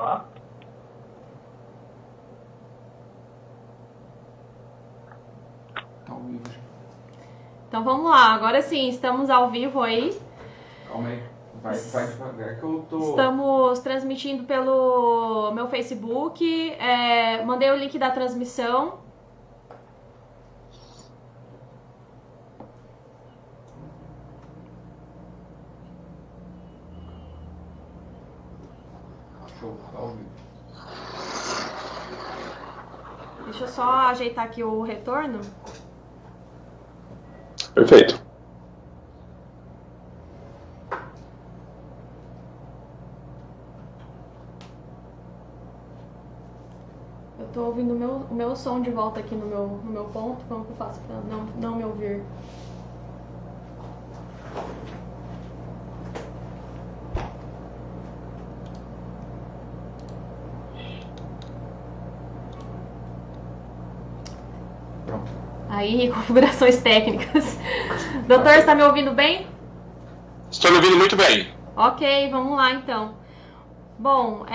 Tá? Tá ao vivo. Então vamos lá, agora sim, estamos ao vivo aí. Calma aí, vai devagar que eu tô... Estamos transmitindo pelo meu Facebook, mandei o link da transmissão. Show, tá ao vivo. Deixa eu só ajeitar aqui o retorno. Perfeito. Eu tô ouvindo o meu som de volta aqui no meu ponto. Como que eu faço pra não me ouvir? Pronto. Aí, configurações técnicas. Doutor, está me ouvindo bem? Estou me ouvindo muito bem. Ok, vamos lá então. Bom,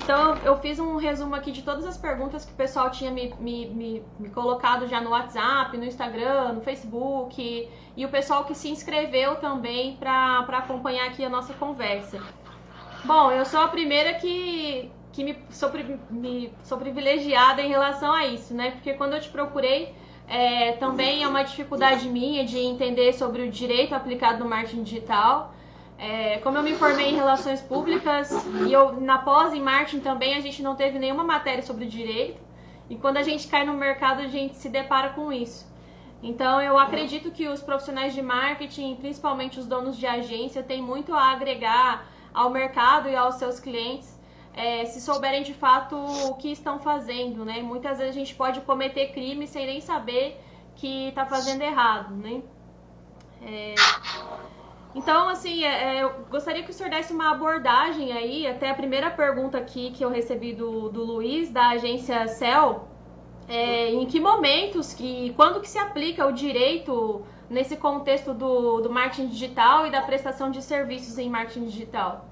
então eu fiz um resumo aqui de todas as perguntas que o pessoal tinha me colocado já no WhatsApp, no Instagram, no Facebook, e o pessoal que se inscreveu também para acompanhar aqui a nossa conversa. Bom, eu sou a primeira que sou privilegiada em relação a isso, né? Porque quando eu te procurei, também é uma dificuldade minha de entender sobre o direito aplicado no marketing digital. Como eu me formei em relações públicas e na pós em marketing também, a gente não teve nenhuma matéria sobre o direito. E quando a gente cai no mercado, a gente se depara com isso. Então, eu acredito que os profissionais de marketing, principalmente os donos de agência, têm muito a agregar ao mercado e aos seus clientes, se souberem de fato o que estão fazendo, né? Muitas vezes a gente pode cometer crime sem nem saber que está fazendo errado, né? Então, assim, eu gostaria que o senhor desse uma abordagem aí, até a primeira pergunta aqui que eu recebi do Luiz, da agência CEL, em que momentos, quando que se aplica o direito nesse contexto do marketing digital e da prestação de serviços em marketing digital?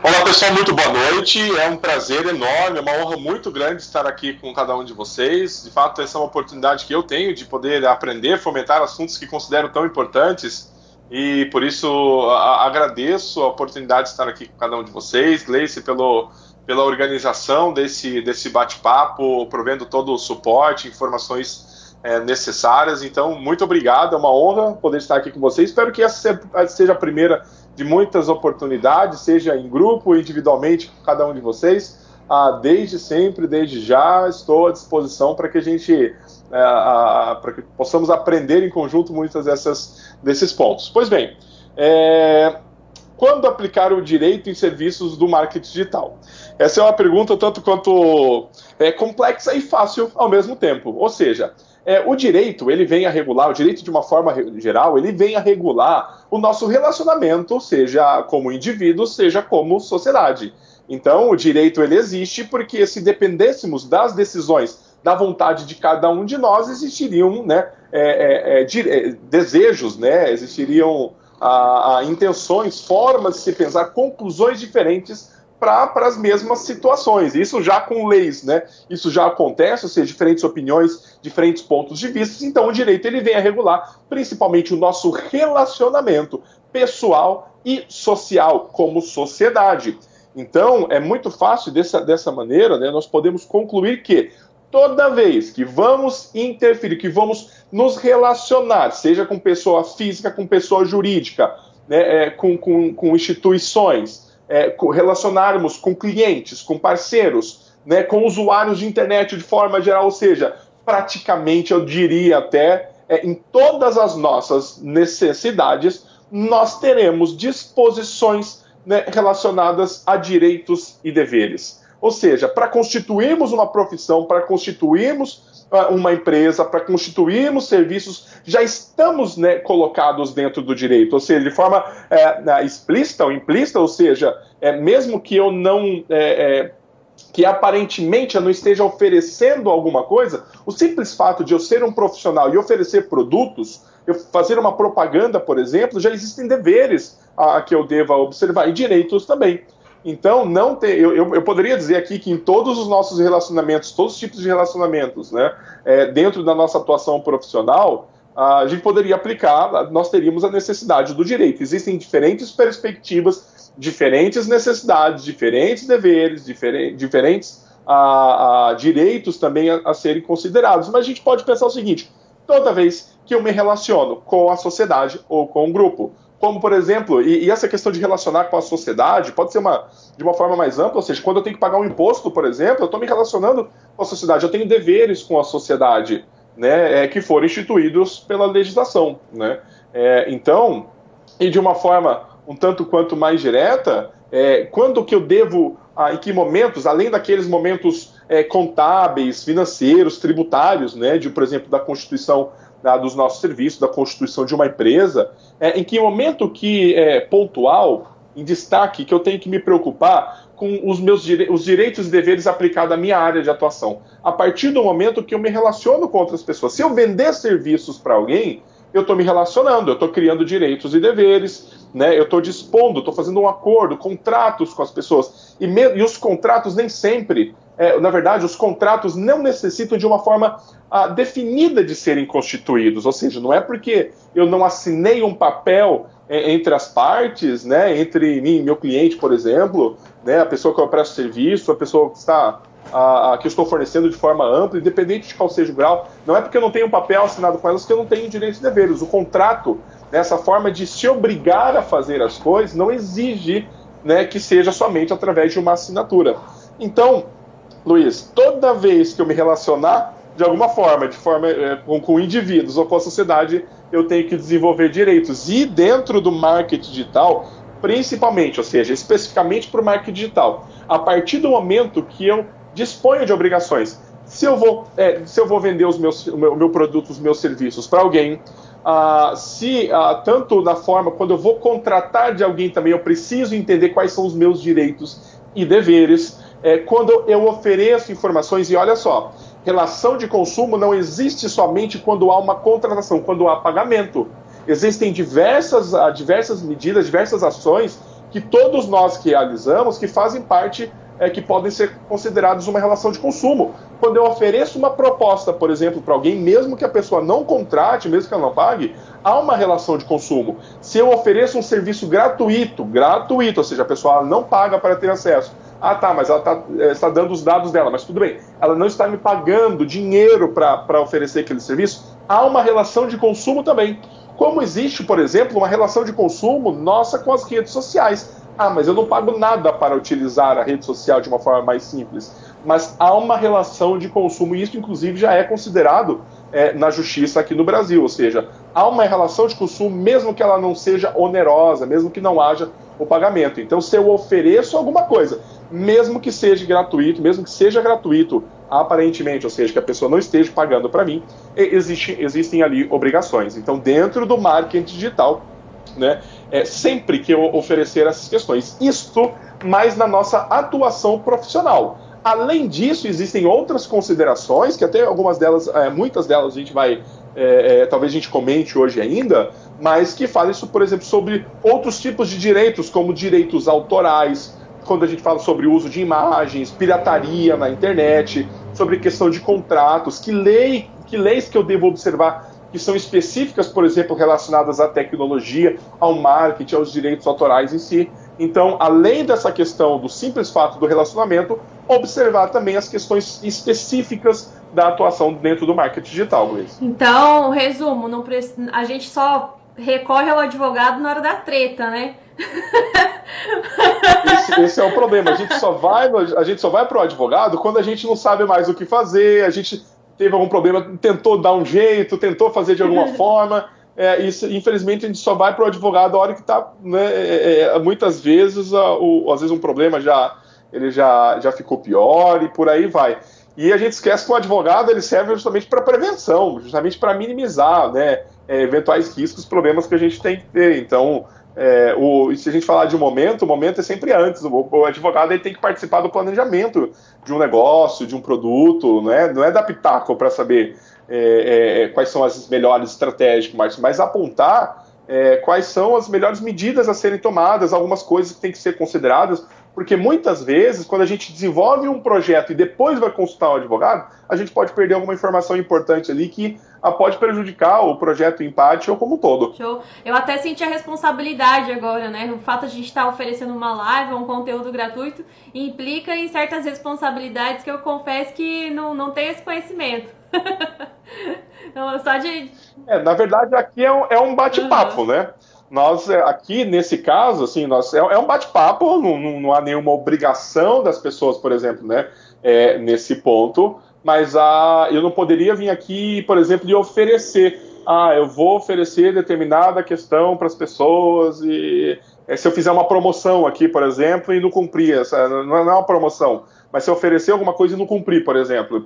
Olá pessoal, muito boa noite, é um prazer enorme, é uma honra muito grande estar aqui com cada um de vocês. De fato, essa é uma oportunidade que eu tenho de poder aprender, fomentar assuntos que considero tão importantes, e por isso agradeço a oportunidade de estar aqui com cada um de vocês. Gleice, pela organização desse bate-papo, provendo todo o suporte, informações necessárias. Então, muito obrigado, é uma honra poder estar aqui com vocês. Espero que essa seja a primeira de muitas oportunidades, seja em grupo, individualmente, com cada um de vocês. Desde sempre, desde já, estou à disposição para que a gente para que possamos aprender em conjunto muitas desses pontos. Pois bem, quando aplicar o direito em serviços do marketing digital? Essa é uma pergunta tanto quanto complexa e fácil ao mesmo tempo. Ou seja, o direito, ele vem a regular, o direito de uma forma geral, ele vem a regular o nosso relacionamento, seja como indivíduo, seja como sociedade. Então, o direito, ele existe porque se dependêssemos das decisões, da vontade de cada um de nós, existiriam desejos, existiriam intenções, formas de se pensar, conclusões diferentes para as mesmas situações. Isso já com leis, Isso já acontece, ou seja, diferentes opiniões, diferentes pontos de vista. Então, o direito ele vem a regular principalmente o nosso relacionamento pessoal e social como sociedade. Então, é muito fácil dessa maneira, nós podemos concluir que toda vez que vamos interferir, que vamos nos relacionar, seja com pessoa física, com pessoa jurídica, com instituições, relacionarmos com clientes, com parceiros, com usuários de internet de forma geral, ou seja, praticamente eu diria até em todas as nossas necessidades, nós teremos disposições relacionadas a direitos e deveres. Ou seja, para constituirmos uma profissão, para constituirmos uma empresa, para constituirmos serviços, já estamos colocados dentro do direito, ou seja, de forma explícita ou implícita, ou seja, mesmo que eu não que aparentemente eu não esteja oferecendo alguma coisa, o simples fato de eu ser um profissional e oferecer produtos, eu fazer uma propaganda, por exemplo, já existem deveres que eu deva observar e direitos também. Então, eu poderia dizer aqui que em todos os nossos relacionamentos, todos os tipos de relacionamentos, né, dentro da nossa atuação profissional, a gente poderia aplicar, nós teríamos a necessidade do direito. Existem diferentes perspectivas, diferentes necessidades, diferentes deveres, diferentes direitos também a serem considerados. Mas a gente pode pensar o seguinte: toda vez que eu me relaciono com a sociedade ou com um grupo, como, por exemplo, e essa questão de relacionar com a sociedade pode ser de uma forma mais ampla, ou seja, quando eu tenho que pagar um imposto, por exemplo, eu estou me relacionando com a sociedade, eu tenho deveres com a sociedade, né, que foram instituídos pela legislação, né? Então, e de uma forma um tanto quanto mais direta, quando que eu devo, em que momentos, além daqueles momentos contábeis, financeiros, tributários, né, por exemplo, da constituição dos nossos serviços, da constituição de uma empresa, em que momento que pontual, em destaque, que eu tenho que me preocupar com os direitos e deveres aplicados à minha área de atuação. A partir do momento que eu me relaciono com outras pessoas. Se eu vender serviços para alguém, eu estou me relacionando, eu estou criando direitos e deveres, né? Eu estou dispondo, estou fazendo um acordo, contratos com as pessoas. E os contratos nem sempre, na verdade, os contratos não necessitam de uma forma definida de serem constituídos. Ou seja, não é porque eu não assinei um papel entre as partes, né, entre mim e meu cliente, por exemplo, né, a pessoa que eu presto serviço, a pessoa que que eu estou fornecendo de forma ampla, independente de qual seja o grau, não é porque eu não tenho um papel assinado com elas que eu não tenho direitos e deveres. O contrato, nessa forma de se obrigar a fazer as coisas, não exige, né, que seja somente através de uma assinatura. Então, Luiz, toda vez que eu me relacionar de alguma forma, com indivíduos ou com a sociedade, eu tenho que desenvolver direitos. E dentro do marketing digital, principalmente, ou seja, especificamente para o marketing digital, a partir do momento que eu disponho de obrigações, se eu vou vender o meu produto, os meus serviços para alguém, tanto na forma, quando eu vou contratar de alguém também, eu preciso entender quais são os meus direitos e deveres, quando eu ofereço informações, e olha só, relação de consumo não existe somente quando há uma contratação, quando há pagamento. Existem diversas medidas, diversas ações que todos nós que realizamos, que fazem parte, que podem ser considerados uma relação de consumo. Quando eu ofereço uma proposta, por exemplo, para alguém, mesmo que a pessoa não contrate, mesmo que ela não pague, há uma relação de consumo. Se eu ofereço um serviço gratuito, ou seja, a pessoa não paga para ter acesso. Mas ela está dando os dados dela, mas tudo bem, ela não está me pagando dinheiro para oferecer aquele serviço, há uma relação de consumo também. Como existe, por exemplo, uma relação de consumo nossa com as redes sociais. Mas eu não pago nada para utilizar a rede social de uma forma mais simples. Mas há uma relação de consumo, e isso, inclusive, já é considerado na justiça aqui no Brasil. Ou seja, há uma relação de consumo, mesmo que ela não seja onerosa, mesmo que não haja o pagamento. Então, se eu ofereço alguma coisa, mesmo que seja gratuito, aparentemente, ou seja, que a pessoa não esteja pagando para mim, existem ali obrigações. Então, dentro do marketing digital, né, sempre que eu oferecer essas questões, isto mais na nossa atuação profissional. Além disso, existem outras considerações, que até muitas delas a gente vai, talvez a gente comente hoje ainda, mas que falam isso, por exemplo, sobre outros tipos de direitos, como direitos autorais, quando a gente fala sobre o uso de imagens, pirataria na internet, sobre questão de contratos, que leis que eu devo observar que são específicas, por exemplo, relacionadas à tecnologia, ao marketing, aos direitos autorais em si. Então, além dessa questão do simples fato do relacionamento, observar também as questões específicas da atuação dentro do marketing digital, Luiz. Então, resumo, a gente só recorre ao advogado na hora da treta, né? Esse é o problema. A gente só vai para o advogado quando a gente não sabe mais o que fazer, a gente teve algum problema, tentou dar um jeito, tentou fazer de alguma forma. Infelizmente, a gente só vai para o advogado a hora que está, né, muitas vezes, às vezes um problema já ficou pior e por aí vai. E a gente esquece que o advogado ele serve justamente para prevenção, justamente para minimizar, né, eventuais riscos, problemas que a gente tem que ter. Então, E se a gente falar de o momento é sempre antes. O advogado ele tem que participar do planejamento de um negócio, de um produto, não é dar pitaco para saber quais são as melhores estratégias, mas apontar quais são as melhores medidas a serem tomadas, algumas coisas que têm que ser consideradas, porque muitas vezes, quando a gente desenvolve um projeto e depois vai consultar um advogado, a gente pode perder alguma informação importante ali que pode prejudicar o projeto em parte ou como um todo. Show. Eu até senti a responsabilidade agora, né? O fato de a gente estar oferecendo uma live, um conteúdo gratuito, implica em certas responsabilidades que eu confesso que não tenho esse conhecimento. Então, só de... Na verdade, aqui é um bate-papo, né? Nós, aqui, nesse caso, assim, é um bate-papo, não há nenhuma obrigação das pessoas, por exemplo, né, nesse ponto, mas eu não poderia vir aqui, por exemplo, e oferecer, eu vou oferecer determinada questão para as pessoas, e se eu fizer uma promoção aqui, por exemplo, e não cumprir, não é uma promoção, mas se eu oferecer alguma coisa e não cumprir, por exemplo, eu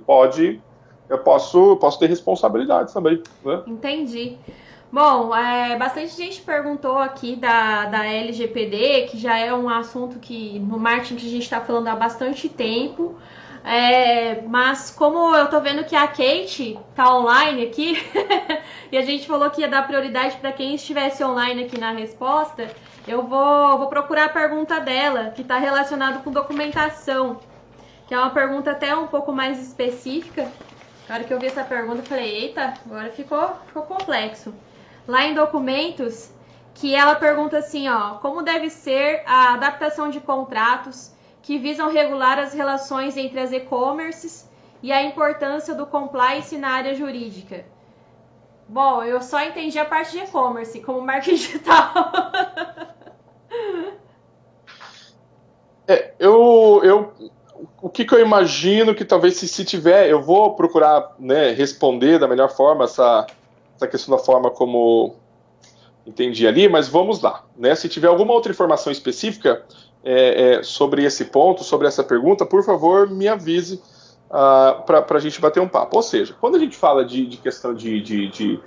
posso ter responsabilidades também, né? Entendi. Bom, bastante gente perguntou aqui da LGPD, que já é um assunto que no marketing que a gente está falando há bastante tempo, mas como eu tô vendo que a Kate tá online aqui, e a gente falou que ia dar prioridade para quem estivesse online aqui na resposta, eu vou procurar a pergunta dela, que está relacionada com documentação, que é uma pergunta até um pouco mais específica. Na hora que eu vi essa pergunta, eu falei, eita, agora ficou complexo. Lá em documentos, que ela pergunta assim, como deve ser a adaptação de contratos que visam regular as relações entre as e-commerces e a importância do compliance na área jurídica. Bom, eu só entendi a parte de e-commerce, como marketing digital. O que eu imagino que talvez se tiver, eu vou procurar, né, responder da melhor forma essa questão da forma como entendi ali, mas vamos lá, né? Se tiver alguma outra informação específica sobre esse ponto, sobre essa pergunta, por favor, me avise para a gente bater um papo. Ou seja, quando a gente fala de questão que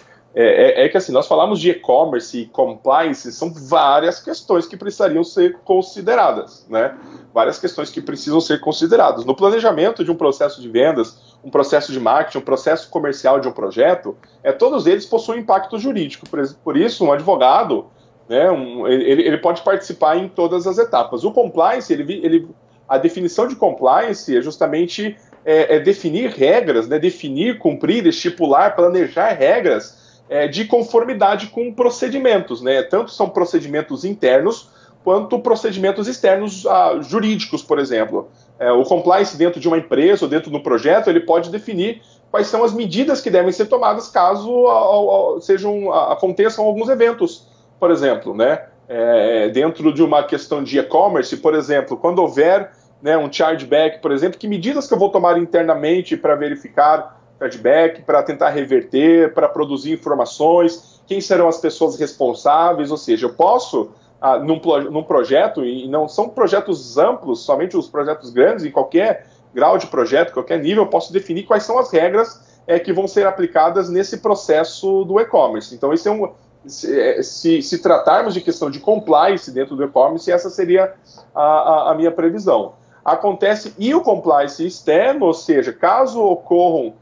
assim, nós falamos de e-commerce e compliance, são várias questões que precisariam ser consideradas, né? Várias questões que precisam ser consideradas. No planejamento de um processo de vendas, um processo de marketing, um processo comercial de um projeto, todos eles possuem impacto jurídico. Por isso, um advogado, né, ele pode participar em todas as etapas. O compliance, a definição de compliance é justamente definir regras, né, definir, cumprir, estipular, planejar regras de conformidade com procedimentos, né? Tanto são procedimentos internos quanto procedimentos externos jurídicos, por exemplo. O compliance dentro de uma empresa ou dentro do projeto, ele pode definir quais são as medidas que devem ser tomadas caso aconteçam alguns eventos, por exemplo, né? Dentro de uma questão de e-commerce, por exemplo, quando houver, né, um chargeback, por exemplo, que medidas que eu vou tomar internamente para verificar chargeback, para tentar reverter, para produzir informações, quem serão as pessoas responsáveis, ou seja, eu posso, num projeto, e não são projetos amplos, somente os projetos grandes, em qualquer grau de projeto, qualquer nível, eu posso definir quais são as regras que vão ser aplicadas nesse processo do e-commerce. Então, esse se tratarmos de questão de compliance dentro do e-commerce, essa seria a minha previsão. E o compliance externo, ou seja, caso ocorram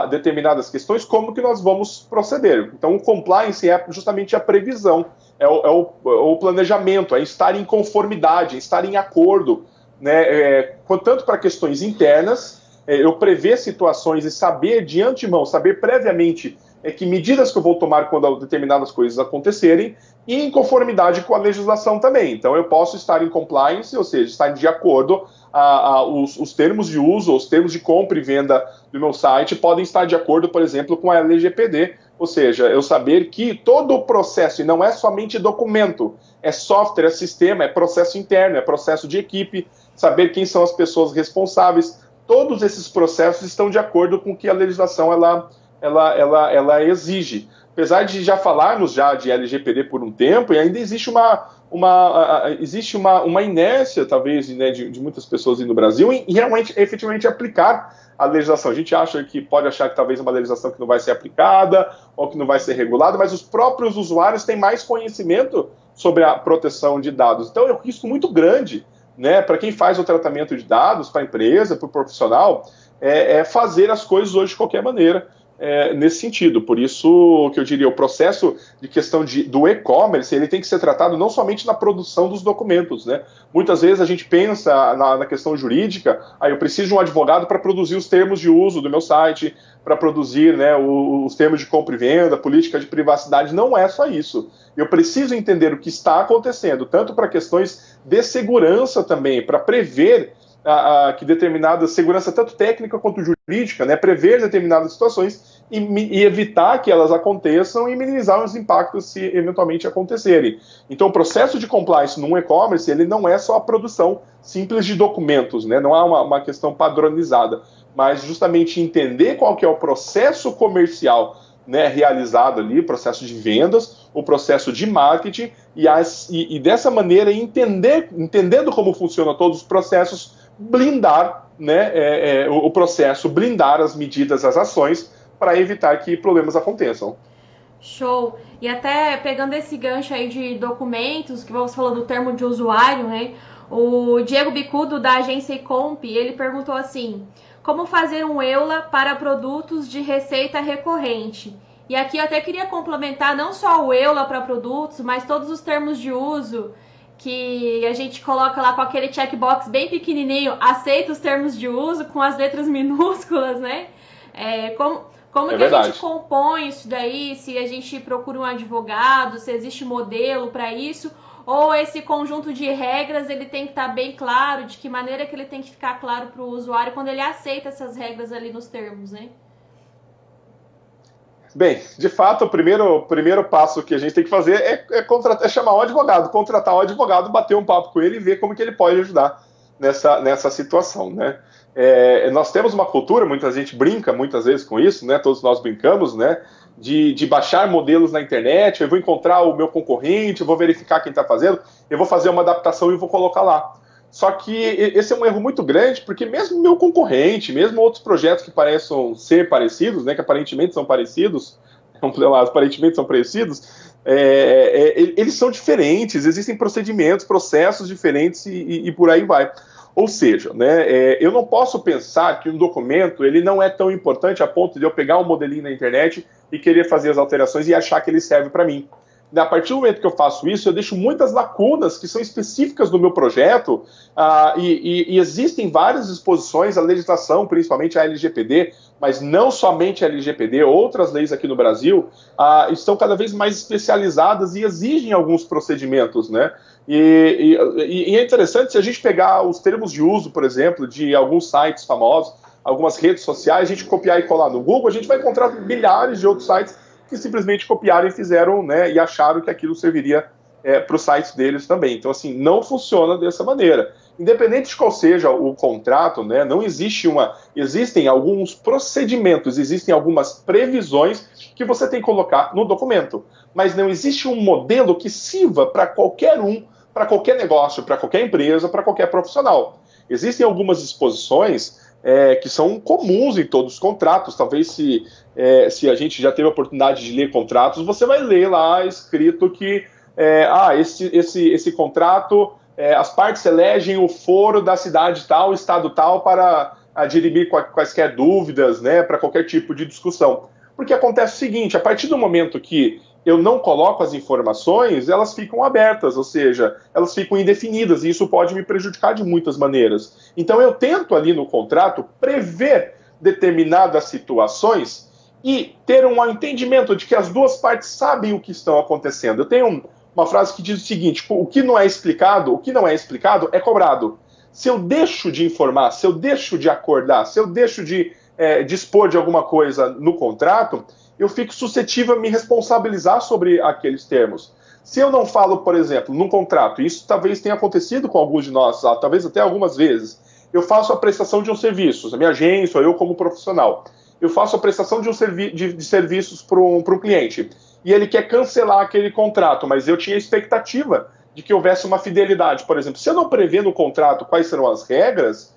determinadas questões, como que nós vamos proceder. Então, o compliance é justamente a previsão, é o planejamento, é estar em conformidade, é estar em acordo, né, tanto para questões internas, eu prever situações e saber de antemão, saber previamente que medidas que eu vou tomar quando determinadas coisas acontecerem, e em conformidade com a legislação também. Então, eu posso estar em compliance, ou seja, estar de acordo, os termos de uso, os termos de compra e venda do meu site podem estar de acordo, por exemplo, com a LGPD, ou seja, eu saber que todo o processo, e não é somente documento, é software, é sistema, é processo interno, é processo de equipe, saber quem são as pessoas responsáveis, todos esses processos estão de acordo com o que a legislação ela exige. Apesar de já falarmos de LGPD por um tempo, e ainda existe uma inércia, talvez, né, de muitas pessoas no Brasil em realmente, efetivamente, aplicar a legislação. A gente pode achar que talvez é uma legislação que não vai ser aplicada ou que não vai ser regulada, mas os próprios usuários têm mais conhecimento sobre a proteção de dados. Então é um risco muito grande, né, para quem faz o tratamento de dados, para a empresa, para o profissional, fazer as coisas hoje de qualquer maneira. Nesse sentido, por isso que eu diria, o processo de questão do e-commerce, ele tem que ser tratado não somente na produção dos documentos, né? Muitas vezes a gente pensa na questão jurídica, eu preciso de um advogado para produzir os termos de uso do meu site, para produzir, né, os termos de compra e venda, política de privacidade. Não é só isso. Eu preciso entender o que está acontecendo, tanto para questões de segurança também, para prever que determinada segurança, tanto técnica quanto jurídica, né, prever determinadas situações e evitar que elas aconteçam e minimizar os impactos se eventualmente acontecerem. Então, o processo de compliance no e-commerce, ele não é só a produção simples de documentos, né, não há uma questão padronizada, mas justamente entender qual que é o processo comercial, né, realizado ali, o processo de vendas, o processo de marketing, e dessa maneira, entendendo como funcionam todos os processos, blindar, né, o processo, blindar as medidas, as ações, para evitar que problemas aconteçam. Show! E até pegando esse gancho aí de documentos, que você falou do termo de usuário, né? O Diego Bicudo, da agência Ecomp, ele perguntou assim: como fazer um EULA para produtos de receita recorrente? E aqui eu até queria complementar não só o EULA para produtos, mas todos os termos de uso que a gente coloca lá com aquele checkbox bem pequenininho, aceita os termos de uso com as letras minúsculas, né? Como que verdade. A gente compõe isso daí, se a gente procura um advogado, se existe modelo para isso, ou esse conjunto de regras ele tem que estar bem claro, de que maneira que ele tem que ficar claro para o usuário quando ele aceita essas regras ali nos termos, né? Bem, de fato, o primeiro passo que a gente tem que fazer é chamar um advogado, contratar um advogado, bater um papo com ele e ver como que ele pode ajudar nessa situação, né? Nós temos uma cultura, muita gente brinca muitas vezes com isso, né? Todos nós brincamos, né? De baixar modelos na internet, eu vou encontrar o meu concorrente, eu vou verificar quem está fazendo, eu vou fazer uma adaptação e vou colocar lá. Só que esse é um erro muito grande, porque mesmo meu concorrente, mesmo outros projetos que pareçam ser parecidos, né, que aparentemente são parecidos, eles são diferentes, existem procedimentos, processos diferentes e por aí vai. Ou seja, né, eu não posso pensar que um documento ele não é tão importante a ponto de eu pegar um modelinho na internet e querer fazer as alterações e achar que ele serve para mim. A partir do momento que eu faço isso, eu deixo muitas lacunas que são específicas do meu projeto, e existem várias disposições, a legislação, principalmente a LGPD, mas não somente a LGPD, outras leis aqui no Brasil, estão cada vez mais especializadas e exigem alguns procedimentos, né? E é interessante, se a gente pegar os termos de uso, por exemplo, de alguns sites famosos, algumas redes sociais, a gente copiar e colar no Google, a gente vai encontrar milhares de outros sites que simplesmente copiaram e fizeram, né, e acharam que aquilo serviria para os sites deles também. Então, assim, não funciona dessa maneira. Independente de qual seja o contrato, né, não existe existem alguns procedimentos, existem algumas previsões que você tem que colocar no documento, mas não existe um modelo que sirva para qualquer para qualquer negócio, para qualquer empresa, para qualquer profissional. Existem algumas disposições que são comuns em todos os contratos. Talvez se a gente já teve a oportunidade de ler contratos, você vai ler lá escrito que esse contrato, as partes elegem o foro da cidade tal, estado tal, para dirimir quaisquer dúvidas, né, para qualquer tipo de discussão. Porque acontece o seguinte: a partir do momento que eu não coloco as informações, elas ficam abertas, ou seja, elas ficam indefinidas, e isso pode me prejudicar de muitas maneiras. Então eu tento ali no contrato prever determinadas situações e ter um entendimento de que as duas partes sabem o que estão acontecendo. Eu tenho uma frase que diz o seguinte: o que não é explicado é cobrado. Se eu deixo de informar, se eu deixo de acordar, se eu deixo de dispor de alguma coisa no contrato, eu fico suscetível a me responsabilizar sobre aqueles termos. Se eu não falo, por exemplo, num contrato, isso talvez tenha acontecido com alguns de nós, talvez até algumas vezes, eu faço a prestação de um serviço, a minha agência, ou eu como profissional, eu faço a prestação de serviços para um cliente, e ele quer cancelar aquele contrato, mas eu tinha expectativa de que houvesse uma fidelidade. Por exemplo, se eu não prever no contrato quais serão as regras,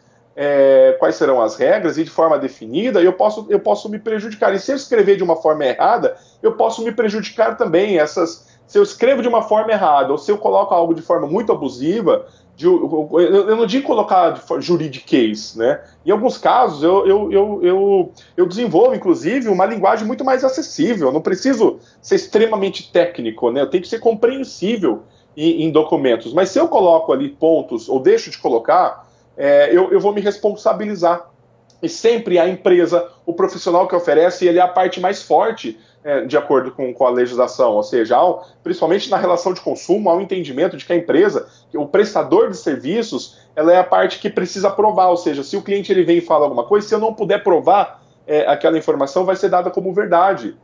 e de forma definida, eu posso me prejudicar. E se eu escrever de uma forma errada, eu posso me prejudicar também. Essas se eu escrevo de uma forma errada, ou se eu coloco algo de forma muito abusiva, eu não digo colocar de juridiquês, né? Em alguns casos, eu desenvolvo, inclusive, uma linguagem muito mais acessível. Eu não preciso ser extremamente técnico, né? Eu tenho que ser compreensível em documentos. Mas se eu coloco ali pontos, ou deixo de colocar, eu vou me responsabilizar. E sempre a empresa, o profissional que oferece, ele é a parte mais forte, de acordo com a legislação, ou seja, principalmente na relação de consumo, há um entendimento de que a empresa, o prestador de serviços, ela é a parte que precisa provar, ou seja, se o cliente ele vem e fala alguma coisa, se eu não puder provar aquela informação, vai ser dada como verdade.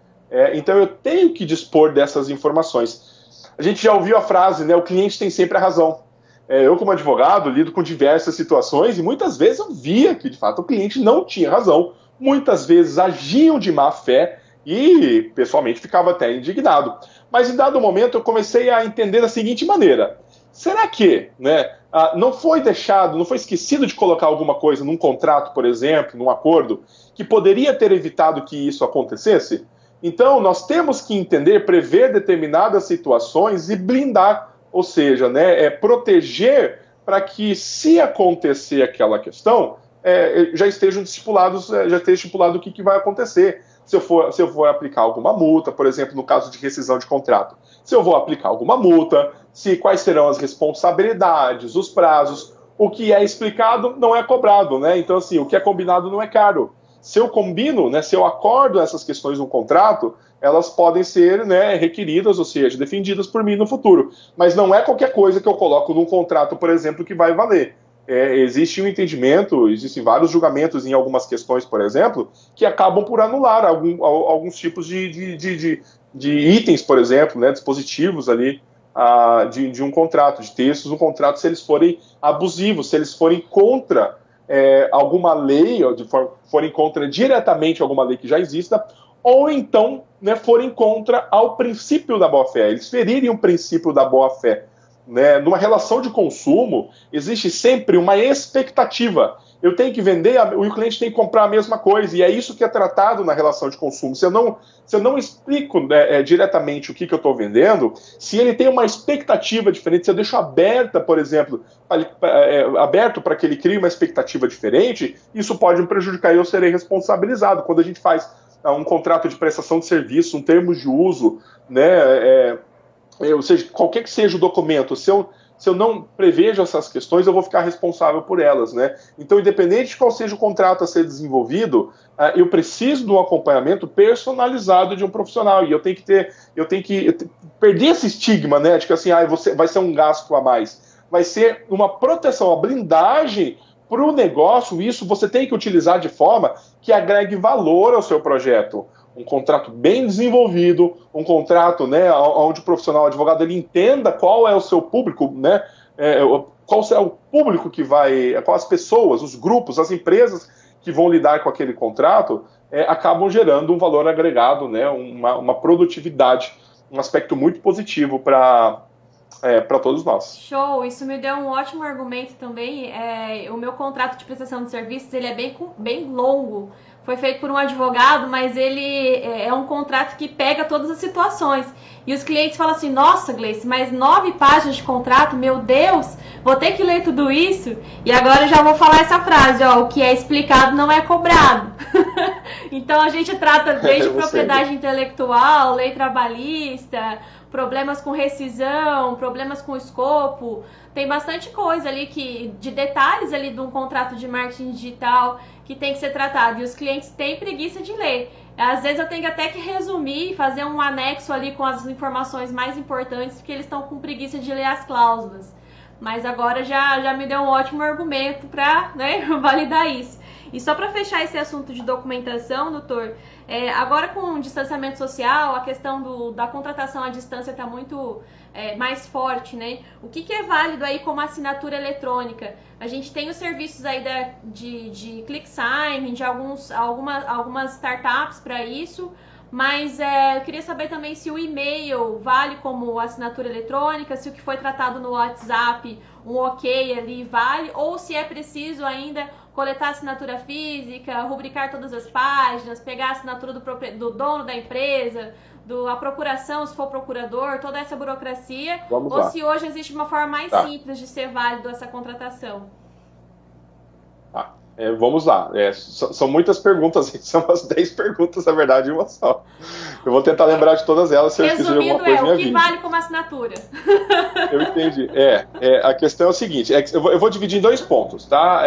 Então eu tenho que dispor dessas informações. A gente já ouviu a frase, né, o cliente tem sempre a razão. Eu, como advogado, lido com diversas situações e muitas vezes eu via que, de fato, o cliente não tinha razão, muitas vezes agiam de má fé, e, pessoalmente, ficava até indignado. Mas, em dado momento, eu comecei a entender da seguinte maneira. Será que, né, não foi deixado, não foi esquecido de colocar alguma coisa num contrato, por exemplo, num acordo, que poderia ter evitado que isso acontecesse? Então, nós temos que entender, prever determinadas situações e blindar, ou seja, né, proteger para que, se acontecer aquela questão, já esteja estipulado o que vai acontecer. Se eu for aplicar alguma multa, por exemplo, no caso de rescisão de contrato, se eu vou aplicar alguma multa, quais serão as responsabilidades, os prazos, o que é explicado não é cobrado, né? Então, assim, o que é combinado não é caro. Se eu combino, né, se eu acordo essas questões no contrato, elas podem ser, né, requeridas, ou seja, defendidas por mim no futuro. Mas não é qualquer coisa que eu coloco num contrato, por exemplo, que vai valer. Existe um entendimento, existem vários julgamentos em algumas questões, por exemplo, que acabam por anular alguns tipos de itens, por exemplo, né, dispositivos ali de um contrato, de textos de um contrato, se eles forem abusivos, se eles forem contra alguma lei, ou forem contra diretamente alguma lei que já exista, ou então, né, forem contra ao princípio da boa-fé, eles ferirem o princípio da boa-fé. Né? Numa relação de consumo, existe sempre uma expectativa. Eu tenho que vender, o cliente tem que comprar a mesma coisa, e é isso que é tratado na relação de consumo. Se eu não explico, né, diretamente o que eu estou vendendo, se ele tem uma expectativa diferente, se eu deixo aberta, por exemplo, aberto para que ele crie uma expectativa diferente, isso pode me prejudicar e eu serei responsabilizado. Quando a gente faz um contrato de prestação de serviço, um termo de uso, né, ou seja, qualquer que seja o documento, se eu não prevejo essas questões, eu vou ficar responsável por elas, né? Então, independente de qual seja o contrato a ser desenvolvido, eu preciso de um acompanhamento personalizado de um profissional, e eu tenho que perder esse estigma, né, de que assim, vai ser um gasto a mais, vai ser uma proteção, uma blindagem para o negócio. Isso você tem que utilizar de forma que agregue valor ao seu projeto. Um contrato bem desenvolvido, um contrato, né, onde o profissional, o advogado, ele entenda qual é o seu público, né, qual é o público que vai, quais as pessoas, os grupos, as empresas que vão lidar com aquele contrato, acabam gerando um valor agregado, né, uma produtividade, um aspecto muito positivo para todos nós. Show, isso me deu um ótimo argumento também. O meu contrato de prestação de serviços, ele é bem longo. Foi feito por um advogado, mas ele é um contrato que pega todas as situações. E os clientes falam assim, nossa, Gleice, mas 9 páginas de contrato, meu Deus, vou ter que ler tudo isso? E agora eu já vou falar essa frase, ó, o que é explicado não é cobrado. Então a gente trata desde propriedade intelectual, lei trabalhista, problemas com rescisão, problemas com escopo, tem bastante coisa ali de detalhes ali de um contrato de marketing digital que tem que ser tratado, e os clientes têm preguiça de ler. Às vezes eu tenho até que resumir, fazer um anexo ali com as informações mais importantes, porque eles estão com preguiça de ler as cláusulas. Mas agora já me deu um ótimo argumento para, né, validar isso. E só para fechar esse assunto de documentação, doutor, agora com o distanciamento social, a questão da contratação à distância está muito mais forte, né? O que é válido aí como assinatura eletrônica? A gente tem os serviços aí de ClickSign, de algumas startups para isso, mas eu queria saber também se o e-mail vale como assinatura eletrônica, se o que foi tratado no WhatsApp, um ok ali vale, ou se é preciso ainda coletar a assinatura física, rubricar todas as páginas, pegar a assinatura do dono da empresa, a procuração, se for procurador, toda essa burocracia, Vamos ou lá. se hoje existe uma forma mais Tá. simples de ser válido essa contratação? Tá. Vamos lá. São muitas perguntas, são umas 10 perguntas, na verdade, em uma só. Eu vou tentar lembrar de todas elas, se eu esquecer alguma Resumindo, coisa, me o que avise. vale como assinatura? Eu entendi. A questão é o seguinte, eu vou dividir em 2 pontos, tá?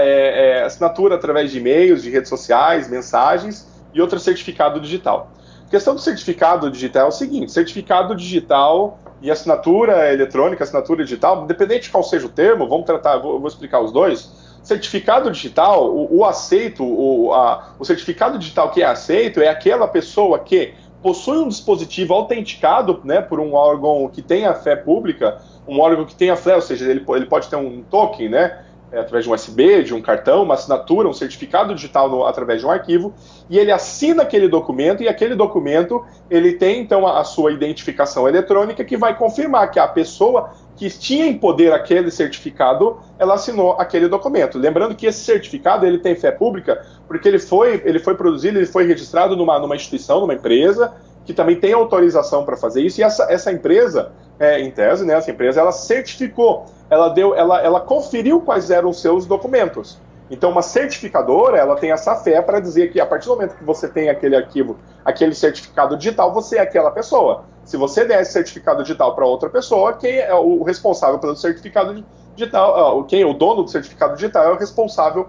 Assinatura através de e-mails, de redes sociais, mensagens e outro certificado digital. A questão do certificado digital é o seguinte, certificado digital e assinatura eletrônica, assinatura digital, independente de qual seja o termo, vou explicar os dois. Certificado digital, o certificado digital que é aceito é aquela pessoa que possui um dispositivo autenticado, né, por um órgão que tenha fé pública, um órgão que tenha fé, ou seja, ele pode ter um token, né, através de um USB, de um cartão, uma assinatura, um certificado digital através de um arquivo, e ele assina aquele documento, e aquele documento ele tem, então, a sua identificação eletrônica que vai confirmar que a pessoa que tinha em poder aquele certificado, ela assinou aquele documento. Lembrando que esse certificado ele tem fé pública porque ele foi produzido, ele foi registrado numa instituição, numa empresa, que também tem autorização para fazer isso, e essa empresa, em tese, né, essa empresa, ela certificou, ela conferiu quais eram os seus documentos. Então, uma certificadora, ela tem essa fé para dizer que a partir do momento que você tem aquele arquivo, aquele certificado digital, você é aquela pessoa. Se você der esse certificado digital para outra pessoa, quem é o responsável pelo certificado digital, quem é o dono do certificado digital é o responsável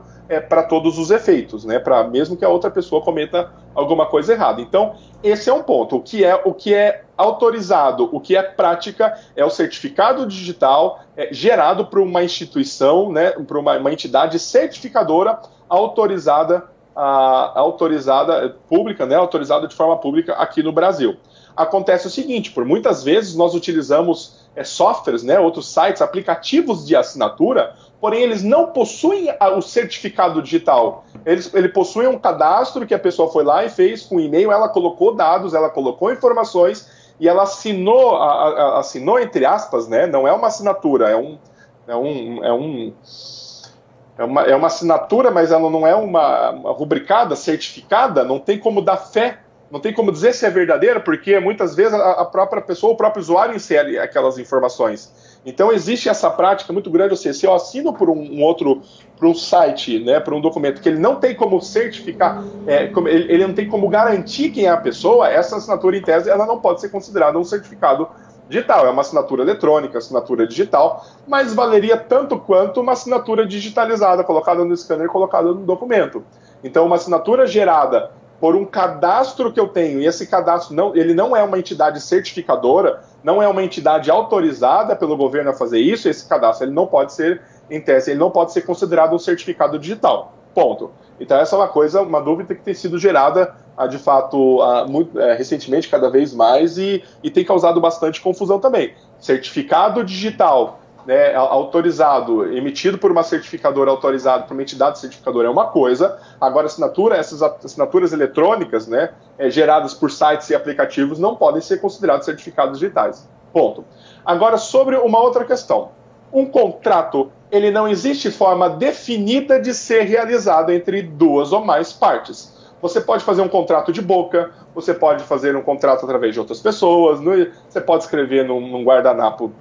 para todos os efeitos, né? Para mesmo que a outra pessoa cometa alguma coisa errada. Então, esse é um ponto. O que é autorizado, o que é prática, é o certificado digital gerado por uma instituição, né? Por uma entidade certificadora autorizada pública, né? Autorizada de forma pública aqui no Brasil. Acontece o seguinte, por muitas vezes nós utilizamos softwares, né, outros sites, aplicativos de assinatura, porém eles não possuem o certificado digital. Ele possui um cadastro que a pessoa foi lá e fez com e-mail, ela colocou dados, ela colocou informações e ela assinou entre aspas, né, não é uma assinatura, é uma assinatura, mas ela não é uma rubricada, certificada, não tem como dar fé. Não tem como dizer se é verdadeira, porque muitas vezes a própria pessoa, o próprio usuário insere aquelas informações. Então existe essa prática muito grande, ou seja, se eu assino por um site, né, por um documento que ele não tem como certificar, ele não tem como garantir quem é a pessoa, essa assinatura em tese ela não pode ser considerada um certificado digital. É uma assinatura eletrônica, assinatura digital, mas valeria tanto quanto uma assinatura digitalizada, colocada no scanner, colocada no documento. Então uma assinatura gerada por um cadastro que eu tenho, e esse cadastro ele não é uma entidade certificadora, não é uma entidade autorizada pelo governo a fazer isso, esse cadastro ele não pode ser, em tese, ele não pode ser considerado um certificado digital. Ponto. Então essa é uma dúvida que tem sido gerada, de fato, recentemente, cada vez mais, e tem causado bastante confusão também. Certificado digital, né, autorizado, emitido por uma certificadora autorizada, por uma entidade certificadora é uma coisa, agora essas assinaturas eletrônicas, né, geradas por sites e aplicativos não podem ser considerados certificados digitais. Ponto. Agora, sobre uma outra questão. Um contrato, ele não existe forma definida de ser realizado entre duas ou mais partes. Você pode fazer um contrato de boca, você pode fazer um contrato através de outras pessoas, você pode escrever num guardanapo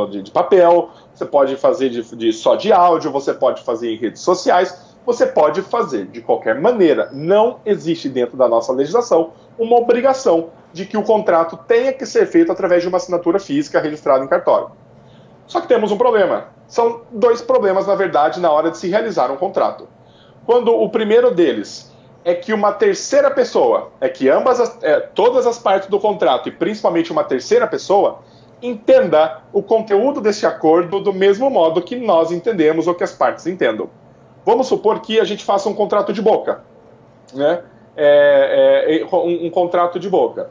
de papel, você pode fazer só de áudio, você pode fazer em redes sociais, você pode fazer de qualquer maneira. Não existe dentro da nossa legislação uma obrigação de que o contrato tenha que ser feito através de uma assinatura física registrada em cartório. Só que temos um problema. São 2 problemas, na verdade, na hora de se realizar um contrato. Quando o primeiro deles é que uma terceira pessoa, que todas as partes do contrato, e principalmente uma terceira pessoa, entenda o conteúdo desse acordo do mesmo modo que nós entendemos ou que as partes entendam. Vamos supor que a gente faça um contrato de boca, né? Um contrato de boca.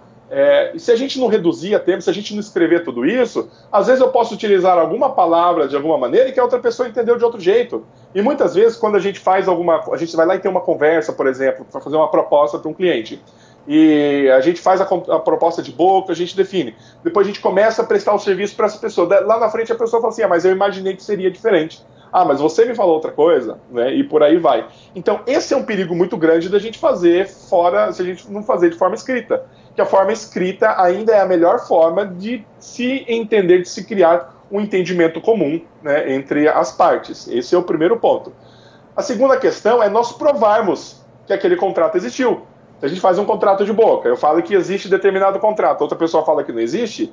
Se a gente não reduzir a tempo, se a gente não escrever tudo isso, às vezes eu posso utilizar alguma palavra de alguma maneira e que a outra pessoa entendeu de outro jeito. E muitas vezes, quando a gente a gente vai lá e tem uma conversa, por exemplo, para fazer uma proposta para um cliente. E a gente faz a proposta de boca, a gente define. Depois a gente começa a prestar o serviço para essa pessoa. Lá na frente a pessoa fala assim, mas eu imaginei que seria diferente. Mas você me falou outra coisa, né? E por aí vai. Então esse é um perigo muito grande da gente fazer se a gente não fazer de forma escrita. que a forma escrita ainda é a melhor forma de se entender, de se criar um entendimento comum, né, entre as partes. Esse é o primeiro ponto. A segunda questão é nós provarmos que aquele contrato existiu. Se a gente faz um contrato de boca, eu falo que existe determinado contrato, outra pessoa fala que não existe,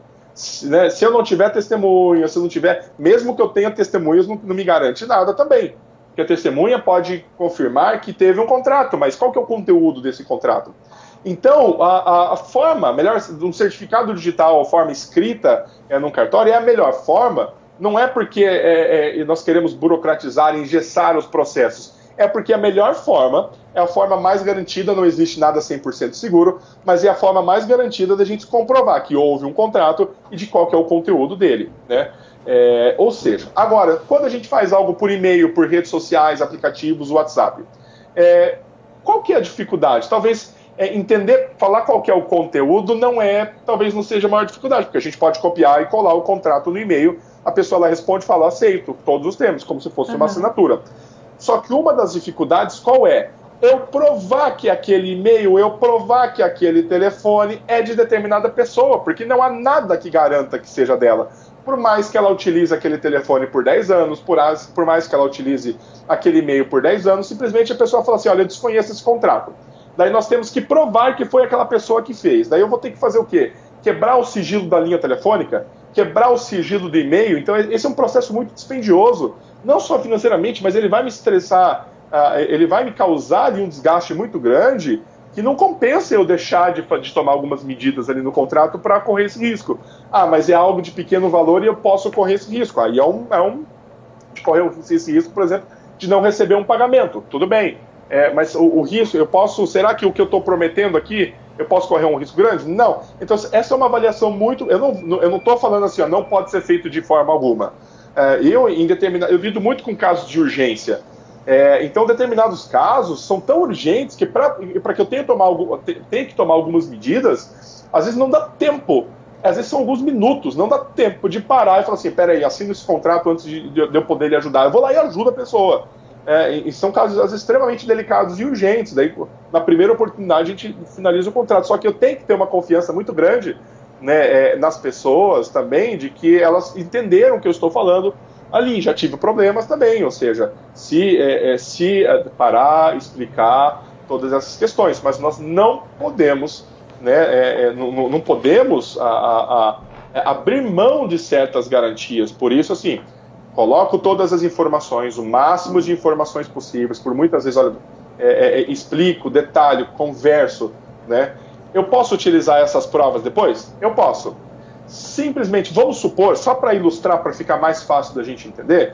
né, se eu não tiver testemunha, se eu não tiver, mesmo que eu tenha testemunhas, não me garante nada também. Porque a testemunha pode confirmar que teve um contrato, mas qual que é o conteúdo desse contrato? Então, a forma, melhor, um certificado digital, a forma escrita num cartório é a melhor forma, não é porque nós queremos burocratizar, engessar os processos, é porque a melhor forma é a forma mais garantida, não existe nada 100% seguro, mas é a forma mais garantida da gente comprovar que houve um contrato e de qual que é o conteúdo dele, né? Ou seja, agora, quando a gente faz algo por e-mail, por redes sociais, aplicativos, WhatsApp, qual que é a dificuldade? Talvez entender, falar qual que é o conteúdo talvez não seja a maior dificuldade, porque a gente pode copiar e colar o contrato no e-mail, a pessoa lá responde e fala, aceito todos os termos, como se fosse uma assinatura. Só que uma das dificuldades qual é? Eu provar que aquele e-mail, eu provar que aquele telefone é de determinada pessoa, porque não há nada que garanta que seja dela. Por mais que ela utilize aquele telefone por 10 anos, por mais que ela utilize aquele e-mail por 10 anos, simplesmente a pessoa fala assim, olha, eu desconheço esse contrato. Daí nós temos que provar que foi aquela pessoa que fez. Daí eu vou ter que fazer o quê? Quebrar o sigilo da linha telefônica, quebrar o sigilo do e-mail. Então esse é um processo muito dispendioso, não só financeiramente, mas ele vai me estressar, ele vai me causar ali um desgaste muito grande, que não compensa eu deixar de tomar algumas medidas ali no contrato para correr esse risco. Mas é algo de pequeno valor e eu posso correr esse risco. Aí de correr esse risco, por exemplo, de não receber um pagamento. Tudo bem. Mas o risco, será que o que eu estou prometendo aqui, eu posso correr um risco grande? Não. Então, essa é uma avaliação muito... Eu não estou falando assim, não pode ser feito de forma alguma. Eu lido muito com casos de urgência. Então, determinados casos são tão urgentes que para que eu tenha que tomar algumas medidas, às vezes não dá tempo. Às vezes são alguns minutos, não dá tempo de parar e falar assim, peraí, assino esse contrato antes de eu poder lhe ajudar. Eu vou lá e ajudo a pessoa. E são casos às vezes, extremamente delicados e urgentes. Daí, na primeira oportunidade, a gente finaliza o contrato. Só que eu tenho que ter uma confiança muito grande, né, nas pessoas também, de que elas entenderam o que eu estou falando ali. Já tive problemas também, ou seja, se parar, explicar todas essas questões. Mas nós não podemos, né, não podemos abrir mão de certas garantias. Por isso, assim, coloco todas as informações, o máximo de informações possíveis, por muitas vezes, olha, explico, detalho, converso, né? Eu posso utilizar essas provas depois? Eu posso. Simplesmente, vamos supor, só para ilustrar, para ficar mais fácil da gente entender,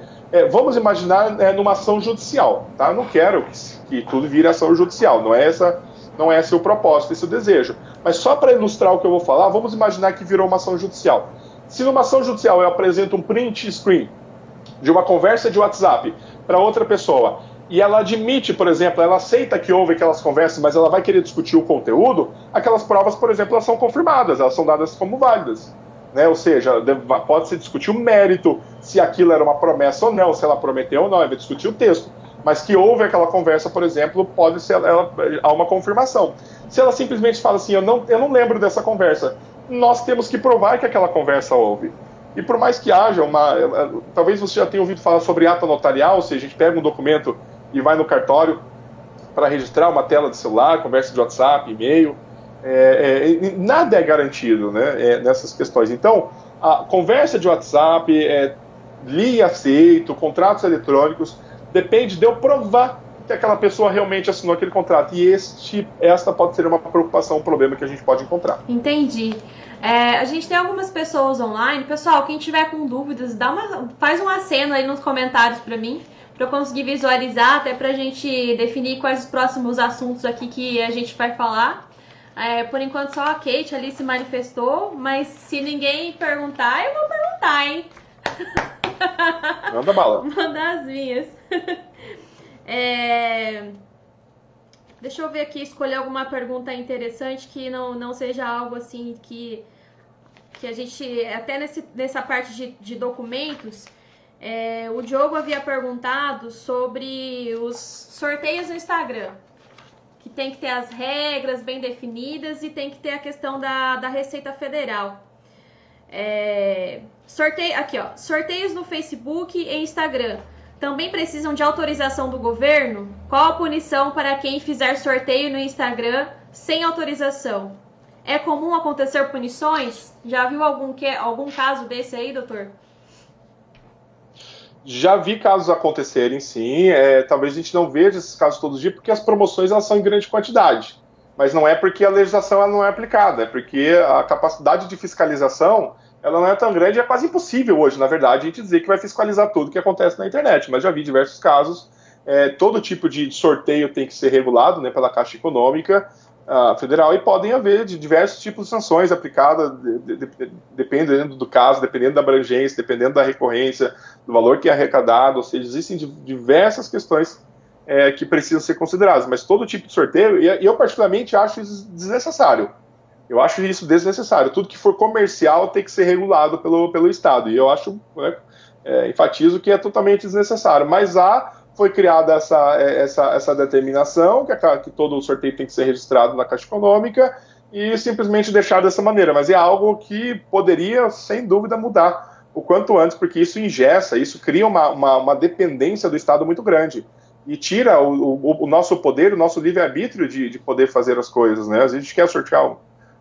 vamos imaginar numa ação judicial, tá? Não quero que tudo vire ação judicial, não é esse o propósito, esse o desejo. Mas só para ilustrar o que eu vou falar, vamos imaginar que virou uma ação judicial. Se numa ação judicial eu apresento um print screen de uma conversa de WhatsApp para outra pessoa, e ela admite, por exemplo, ela aceita que houve aquelas conversas, mas ela vai querer discutir o conteúdo, aquelas provas, por exemplo, elas são confirmadas, elas são dadas como válidas. Né? Ou seja, pode-se discutir o mérito, se aquilo era uma promessa ou não, se ela prometeu ou não, vai discutir o texto. Mas que houve aquela conversa, por exemplo, pode ser há uma confirmação. Se ela simplesmente fala assim, eu não lembro dessa conversa, nós temos que provar que aquela conversa houve. E por mais que haja talvez você já tenha ouvido falar sobre ata notarial, ou seja, a gente pega um documento e vai no cartório para registrar uma tela de celular, conversa de WhatsApp, e-mail. Nada é garantido, né, nessas questões. Então, a conversa de WhatsApp, li e aceito, contratos eletrônicos, depende de eu provar que aquela pessoa realmente assinou aquele contrato. E esta pode ser uma preocupação, um problema que a gente pode encontrar. Entendi. A gente tem algumas pessoas online. Pessoal, quem tiver com dúvidas, faz um aceno aí nos comentários para mim, para eu conseguir visualizar, até para a gente definir quais os próximos assuntos aqui que a gente vai falar. Por enquanto só a Kate ali se manifestou, mas se ninguém perguntar, eu vou perguntar, hein? Manda bala. Manda as minhas. Deixa eu ver aqui, escolher alguma pergunta interessante que não seja algo assim que a gente... Até nessa parte de documentos, o Diogo havia perguntado sobre os sorteios no Instagram. Que tem que ter as regras bem definidas e tem que ter a questão da Receita Federal. Sorteios no Facebook e Instagram também precisam de autorização do governo? Qual a punição para quem fizer sorteio no Instagram sem autorização? É comum acontecer punições? Já viu algum caso desse aí, doutor? Já vi casos acontecerem, sim. Talvez a gente não veja esses casos todos os dias, porque as promoções elas são em grande quantidade. Mas não é porque a legislação ela não é aplicada, é porque a capacidade de fiscalização ela não é tão grande, é quase impossível hoje, na verdade, a gente dizer que vai fiscalizar tudo que acontece na internet. Mas já vi diversos casos, todo tipo de sorteio tem que ser regulado, né, pela Caixa Econômica Federal, e podem haver de diversos tipos de sanções aplicadas, dependendo do caso, dependendo da abrangência, dependendo da recorrência, do valor que é arrecadado, ou seja, existem diversas questões que precisam ser consideradas, mas todo tipo de sorteio, e eu particularmente acho isso desnecessário. Eu acho isso desnecessário. Tudo que for comercial tem que ser regulado pelo Estado, e eu acho, enfatizo que é totalmente desnecessário, mas foi criada essa determinação, que todo sorteio tem que ser registrado na Caixa Econômica, e simplesmente deixar dessa maneira. Mas é algo que poderia, sem dúvida, mudar o quanto antes, porque isso engessa, isso cria uma dependência do Estado muito grande, e tira o nosso poder, o nosso livre-arbítrio de poder fazer as coisas, né? Às vezes a gente quer sortear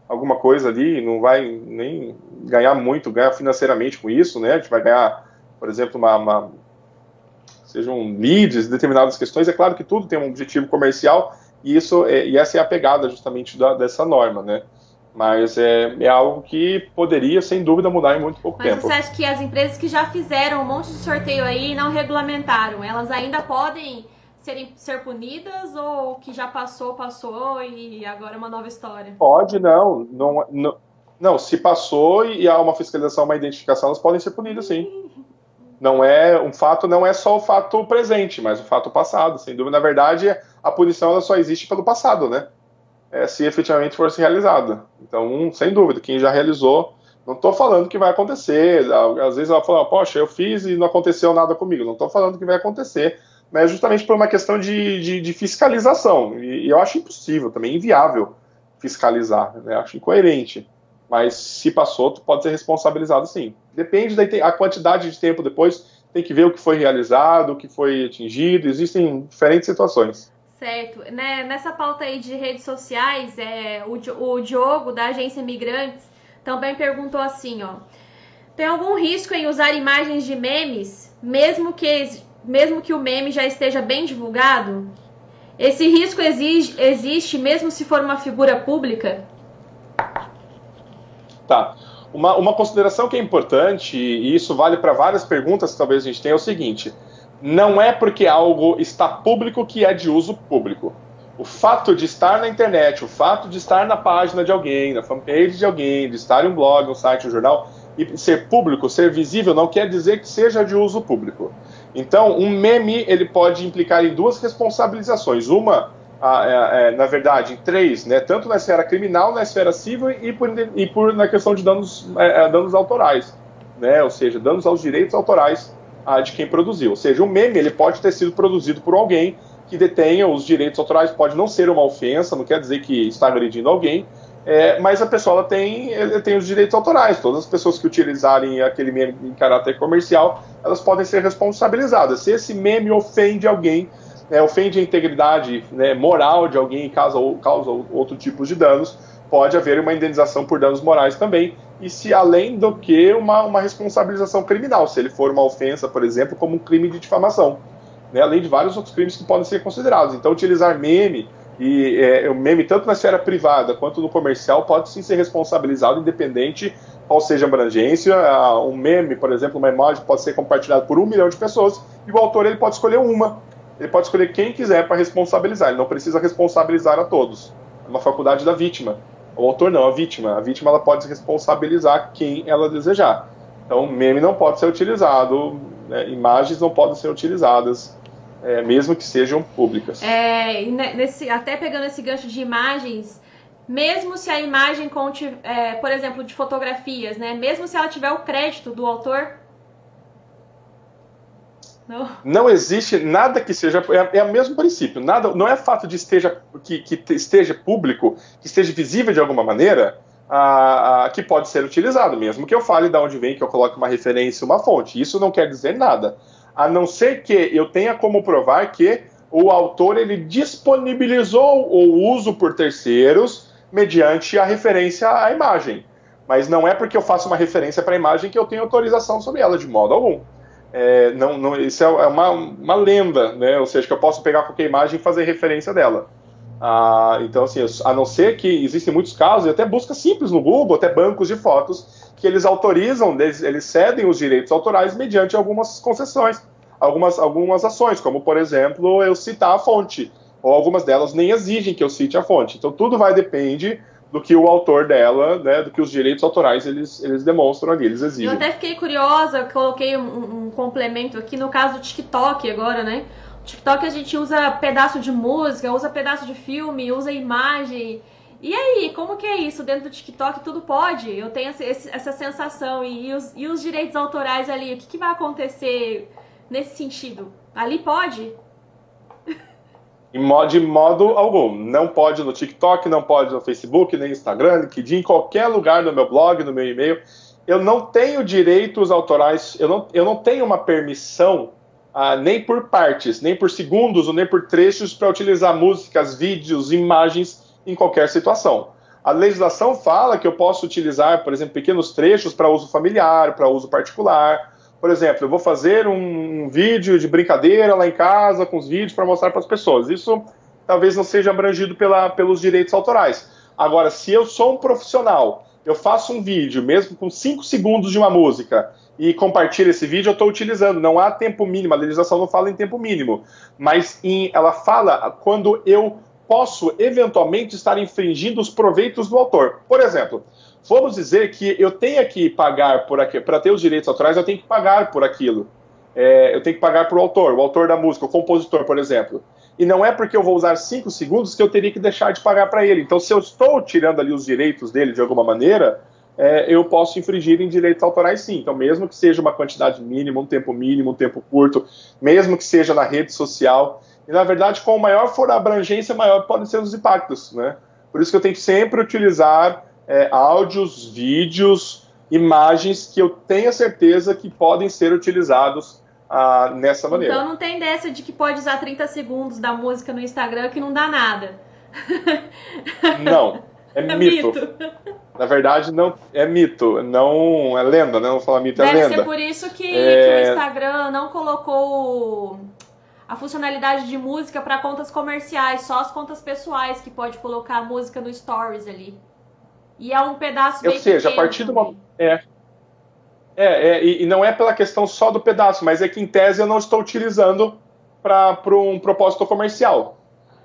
alguma coisa ali, não vai nem ganhar financeiramente com isso, né? A gente vai ganhar, por exemplo, sejam leads, determinadas questões. É claro que tudo tem um objetivo comercial, e essa é a pegada justamente dessa norma, né? Mas é algo que poderia, sem dúvida, mudar em muito pouco tempo. Mas você acha que as empresas que já fizeram um monte de sorteio aí e não regulamentaram, elas ainda podem ser punidas, ou que já passou e agora é uma nova história? Pode, não, se passou e há uma fiscalização, uma identificação, elas podem ser punidas, sim. Não é só o fato presente, mas o fato passado, sem dúvida. Na verdade, a punição ela só existe pelo passado, né? Se efetivamente fosse realizada. Então, sem dúvida, quem já realizou, não estou falando que vai acontecer. Às vezes ela fala, poxa, eu fiz e não aconteceu nada comigo. Não estou falando que vai acontecer, mas justamente por uma questão de fiscalização. E eu acho impossível, também inviável fiscalizar, né? Acho incoerente. Mas se passou, tu pode ser responsabilizado, sim. Depende da quantidade de tempo depois, tem que ver o que foi realizado, o que foi atingido, existem diferentes situações. Certo. Nessa pauta aí de redes sociais, o Diogo, da Agência Imigrantes, também perguntou assim, ó: tem algum risco em usar imagens de memes, mesmo que o meme já esteja bem divulgado? Esse risco existe mesmo se for uma figura pública? Tá. Uma consideração que é importante, e isso vale para várias perguntas que talvez a gente tenha, é o seguinte: não é porque algo está público que é de uso público. O fato de estar na internet, o fato de estar na página de alguém, na fanpage de alguém, de estar em um blog, um site, um jornal, e ser público, ser visível, não quer dizer que seja de uso público. Então, um meme ele pode implicar em duas responsabilizações. Uma, na verdade, em três, né? Tanto na esfera criminal, na esfera civil e na questão de danos autorais, né? Ou seja, danos aos direitos autorais de quem produziu. Ou seja, um meme ele pode ter sido produzido por alguém que detenha os direitos autorais, pode não ser uma ofensa, não quer dizer que está agredindo alguém, mas a pessoa ela tem os direitos autorais. Todas as pessoas que utilizarem aquele meme em caráter comercial, elas podem ser responsabilizadas. Se esse meme ofende alguém, ofende a integridade, né, moral de alguém e causa outro tipo de danos, pode haver uma indenização por danos morais também, e se além do que uma responsabilização criminal, se ele for uma ofensa, por exemplo, como um crime de difamação, né, além de vários outros crimes que podem ser considerados. Então, utilizar meme, o meme tanto na esfera privada quanto no comercial pode sim ser responsabilizado, independente qual seja a abrangência. Um meme, por exemplo, uma imagem pode ser compartilhada por 1 milhão de pessoas, e o autor ele pode escolher ele pode escolher quem quiser para responsabilizar, ele não precisa responsabilizar a todos. É uma faculdade da vítima. O autor não, a vítima. A vítima ela pode responsabilizar quem ela desejar. Então, meme não pode ser utilizado, né, imagens não podem ser utilizadas, mesmo que sejam públicas. Até pegando esse gancho de imagens, mesmo se a imagem conte, por exemplo, de fotografias, né, mesmo se ela tiver o crédito do autor? Não existe nada que seja... É o mesmo princípio. Nada, não é fato de que esteja público, que esteja visível de alguma maneira, que pode ser utilizado, mesmo que eu fale de onde vem, que eu coloque uma referência, uma fonte. Isso não quer dizer nada. A não ser que eu tenha como provar que o autor ele disponibilizou o uso por terceiros mediante a referência à imagem. Mas não é porque eu faço uma referência para a imagem que eu tenho autorização sobre ela, de modo algum. Isso é uma lenda, né? Ou seja, que eu posso pegar qualquer imagem e fazer referência dela. Então, assim, a não ser que existem muitos casos, e até busca simples no Google, até bancos de fotos, que eles autorizam, eles cedem os direitos autorais mediante algumas concessões, algumas ações, como, por exemplo, eu citar a fonte, ou algumas delas nem exigem que eu cite a fonte. Então, tudo depende do que o autor dela, né, do que os direitos autorais eles demonstram ali, eles exigem. Eu até fiquei curiosa, coloquei um complemento aqui no caso do TikTok agora, né? TikTok a gente usa pedaço de música, usa pedaço de filme, usa imagem. E aí, como que é isso? Dentro do TikTok tudo pode? Eu tenho essa sensação. E os direitos autorais ali, o que vai acontecer nesse sentido? Ali pode? De modo algum. Não pode no TikTok, não pode no Facebook, nem no Instagram, LinkedIn, em qualquer lugar no meu blog, no meu e-mail. Eu não tenho direitos autorais, eu não tenho uma permissão nem por partes, nem por segundos ou nem por trechos para utilizar músicas, vídeos, imagens em qualquer situação. A legislação fala que eu posso utilizar, por exemplo, pequenos trechos para uso familiar, para uso particular. Por exemplo, eu vou fazer um vídeo de brincadeira lá em casa com os vídeos para mostrar para as pessoas. Isso talvez não seja abrangido pelos direitos autorais. Agora, se eu sou um profissional, eu faço um vídeo, mesmo com 5 segundos de uma música, e compartilho esse vídeo, eu estou utilizando. Não há tempo mínimo, a legislação não fala em tempo mínimo, mas ela fala quando eu posso eventualmente estar infringindo os proveitos do autor. Por exemplo, vamos dizer que eu tenha que pagar para ter os direitos autorais, eu tenho que pagar por aquilo. Eu tenho que pagar para o autor da música, o compositor, por exemplo. E não é porque eu vou usar 5 segundos que eu teria que deixar de pagar para ele. Então, se eu estou tirando ali os direitos dele de alguma maneira, eu posso infringir em direitos autorais sim. Então, mesmo que seja uma quantidade mínima, um tempo curto, mesmo que seja na rede social. E, na verdade, quanto maior for a abrangência, maior podem ser os impactos, né? Por isso que eu tenho que sempre utilizar áudios, vídeos, imagens que eu tenha certeza que podem ser utilizados nessa maneira. Então não tem dessa de que pode usar 30 segundos da música no Instagram que não dá nada. Não, é mito. Na verdade, não é mito, não é lenda, né? Não falar mito, é lenda. Deve ser por isso que o Instagram não colocou a funcionalidade de música para contas comerciais, só as contas pessoais que pode colocar a música no Stories ali. E é um pedaço bem pequeno. Ou seja, a partir do momento... E não é pela questão só do pedaço, mas é que em tese eu não estou utilizando para um propósito comercial.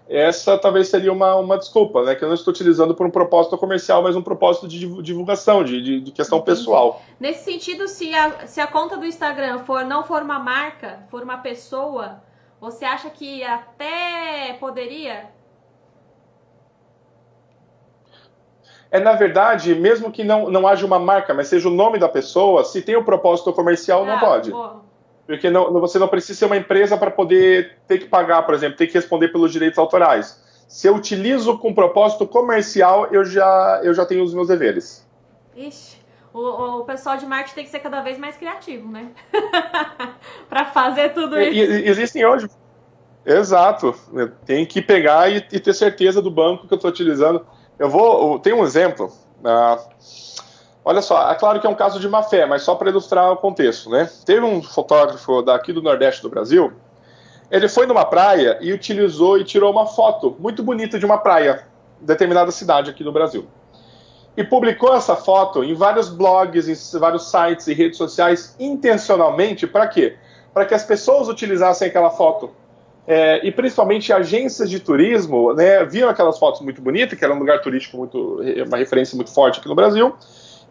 Essa talvez seria uma desculpa, né? Que eu não estou utilizando por um propósito comercial, mas um propósito de divulgação, de questão Entendi. Pessoal. Nesse sentido, se a conta do Instagram não for uma marca, for uma pessoa, você acha que até poderia? Na verdade, mesmo que não haja uma marca, mas seja o nome da pessoa, se tem o propósito comercial, não pode. Boa. Porque você não precisa ser uma empresa para poder ter que pagar, por exemplo, ter que responder pelos direitos autorais. Se eu utilizo com propósito comercial, eu já tenho os meus deveres. Ixi, o pessoal de marketing tem que ser cada vez mais criativo, né? Para fazer tudo isso. Existem hoje. Exato. Tem que pegar e ter certeza do banco que eu estou utilizando. Tem um exemplo. Olha só, é claro que é um caso de má fé, mas só para ilustrar o contexto, né? Teve um fotógrafo daqui do Nordeste do Brasil, ele foi numa praia e utilizou e tirou uma foto muito bonita de uma praia, em determinada cidade aqui no Brasil. E publicou essa foto em vários blogs, em vários sites e redes sociais, intencionalmente, para quê? Para que as pessoas utilizassem aquela foto. E principalmente agências de turismo, né, viam aquelas fotos muito bonitas, que era um lugar turístico uma referência muito forte aqui no Brasil,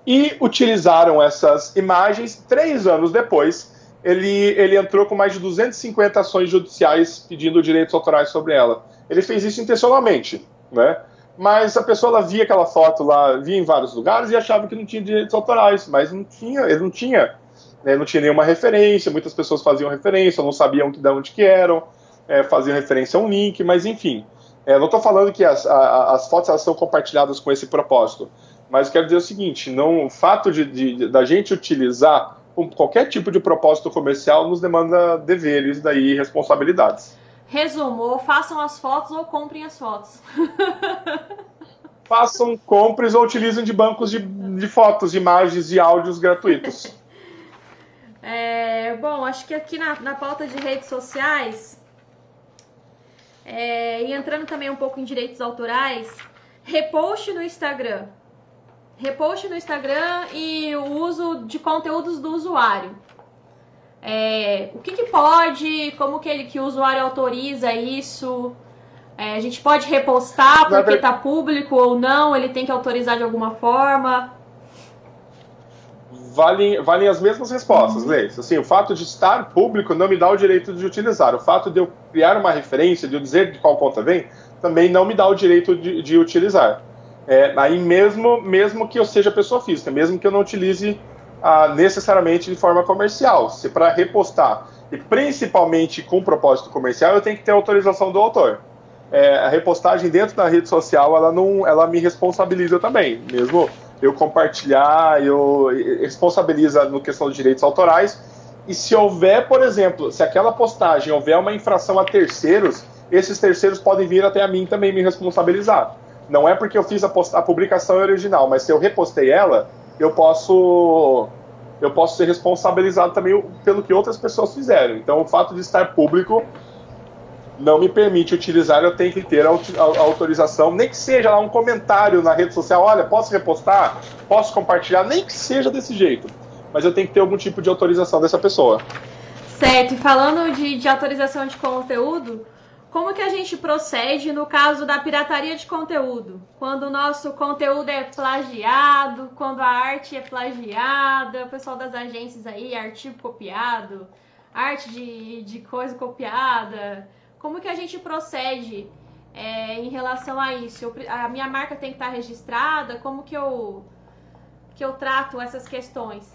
e utilizaram essas imagens. 3 anos depois, ele entrou com mais de 250 ações judiciais pedindo direitos autorais sobre ela. Ele fez isso intencionalmente, né? Mas a pessoa ela via aquela foto lá, via em vários lugares e achava que não tinha direitos autorais, mas ele não tinha né, não tinha nenhuma referência, muitas pessoas faziam referência, não sabiam de onde que eram, faziam referência a um link, mas enfim. Não estou falando que as fotos elas são compartilhadas com esse propósito, mas quero dizer o seguinte, o fato da gente utilizar qualquer tipo de propósito comercial nos demanda deveres e responsabilidades. Resumo, façam as fotos ou comprem as fotos. Façam compras ou utilizem de bancos de fotos, de imagens e áudios gratuitos. Bom, acho que aqui na pauta de redes sociais, e entrando também um pouco em direitos autorais, repost no Instagram. Repost no Instagram e o uso de conteúdos do usuário. O que pode, como que o usuário autoriza isso? A gente pode repostar porque está público ou não? Ele tem que autorizar de alguma forma? Valem as mesmas respostas, Leis. Assim, o fato de estar público não me dá o direito de utilizar. O fato de eu criar uma referência, de eu dizer de qual conta vem, também não me dá o direito de utilizar. Aí mesmo que eu seja pessoa física, mesmo que eu não utilize necessariamente de forma comercial. Se para repostar, e principalmente com propósito comercial, eu tenho que ter autorização do autor. A repostagem dentro da rede social, ela me responsabiliza também. Mesmo eu compartilhar, responsabiliza no questão de direitos autorais. E se houver, por exemplo, se aquela postagem houver uma infração a terceiros, esses terceiros podem vir até a mim também me responsabilizar. Não é porque eu fiz a publicação original, mas se eu repostei ela, eu posso ser responsabilizado também pelo que outras pessoas fizeram. Então, o fato de estar público não me permite utilizar, eu tenho que ter a autorização, nem que seja lá um comentário na rede social, olha, posso repostar, posso compartilhar, nem que seja desse jeito, mas eu tenho que ter algum tipo de autorização dessa pessoa. Certo, e falando de autorização de conteúdo, como que a gente procede no caso da pirataria de conteúdo? Quando o nosso conteúdo é plagiado, quando a arte é plagiada, o pessoal das agências aí, artigo copiado, arte de coisa copiada... Como que a gente procede em relação a isso? A minha marca tem que estar registrada? Como que eu trato essas questões?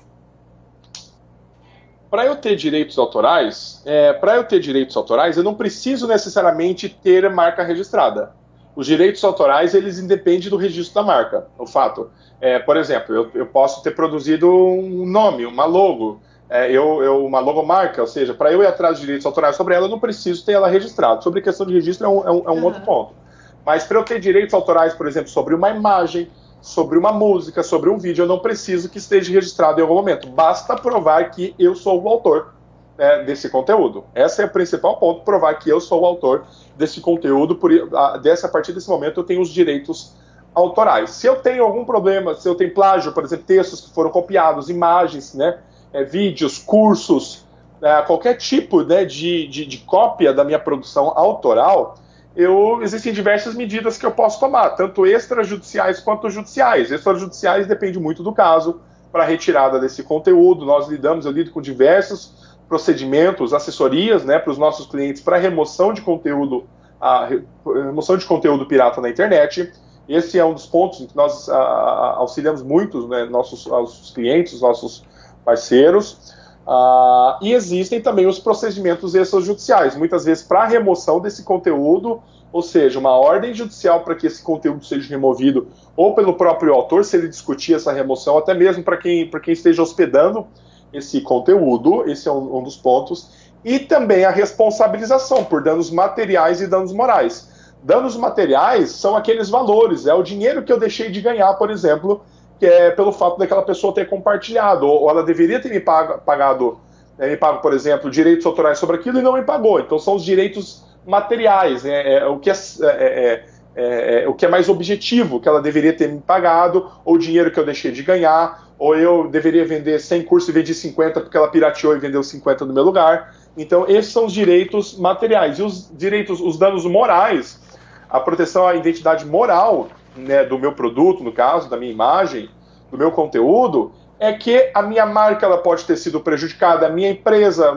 Para eu ter direitos autorais, eu não preciso necessariamente ter marca registrada. Os direitos autorais, eles independem do registro da marca. O fato, por exemplo, eu posso ter produzido um nome, uma logo, uma logomarca, ou seja, para eu ir atrás de direitos autorais sobre ela, eu não preciso ter ela registrada. Sobre a questão de registro é um outro ponto. Mas para eu ter direitos autorais, por exemplo, sobre uma imagem, sobre uma música, sobre um vídeo, eu não preciso que esteja registrado em algum momento. Basta provar que eu sou o autor desse conteúdo. Esse é o principal ponto, provar que eu sou o autor desse conteúdo. A partir desse momento eu tenho os direitos autorais. Se eu tenho algum problema, se eu tenho plágio, por exemplo, textos que foram copiados, imagens, vídeos, cursos, qualquer tipo de cópia da minha produção autoral, existem diversas medidas que eu posso tomar, tanto extrajudiciais quanto judiciais. Extrajudiciais depende muito do caso, para a retirada desse conteúdo. Eu lido com diversos procedimentos, assessorias, para os nossos clientes para remoção de conteúdo pirata na internet. Esse é um dos pontos em que nós auxiliamos muito nossos clientes, nossos parceiros, e existem também os procedimentos extrajudiciais, muitas vezes para a remoção desse conteúdo, ou seja, uma ordem judicial para que esse conteúdo seja removido, ou pelo próprio autor, se ele discutir essa remoção, até mesmo para quem esteja hospedando esse conteúdo. Esse é um dos pontos, e também a responsabilização por danos materiais e danos morais. Danos materiais são aqueles valores, é o dinheiro que eu deixei de ganhar, por exemplo, que é pelo fato daquela pessoa ter compartilhado, ou ela deveria ter me pago, por exemplo, direitos autorais sobre aquilo e não me pagou. Então são os direitos materiais, o que é mais objetivo, que ela deveria ter me pagado, ou o dinheiro que eu deixei de ganhar, ou eu deveria vender 100 cursos e vendi 50 porque ela pirateou e vendeu 50 no meu lugar. Então esses são os direitos materiais. E os danos morais, a proteção à identidade moral, do meu produto, no caso, da minha imagem, do meu conteúdo, é que a minha marca ela pode ter sido prejudicada, a minha empresa,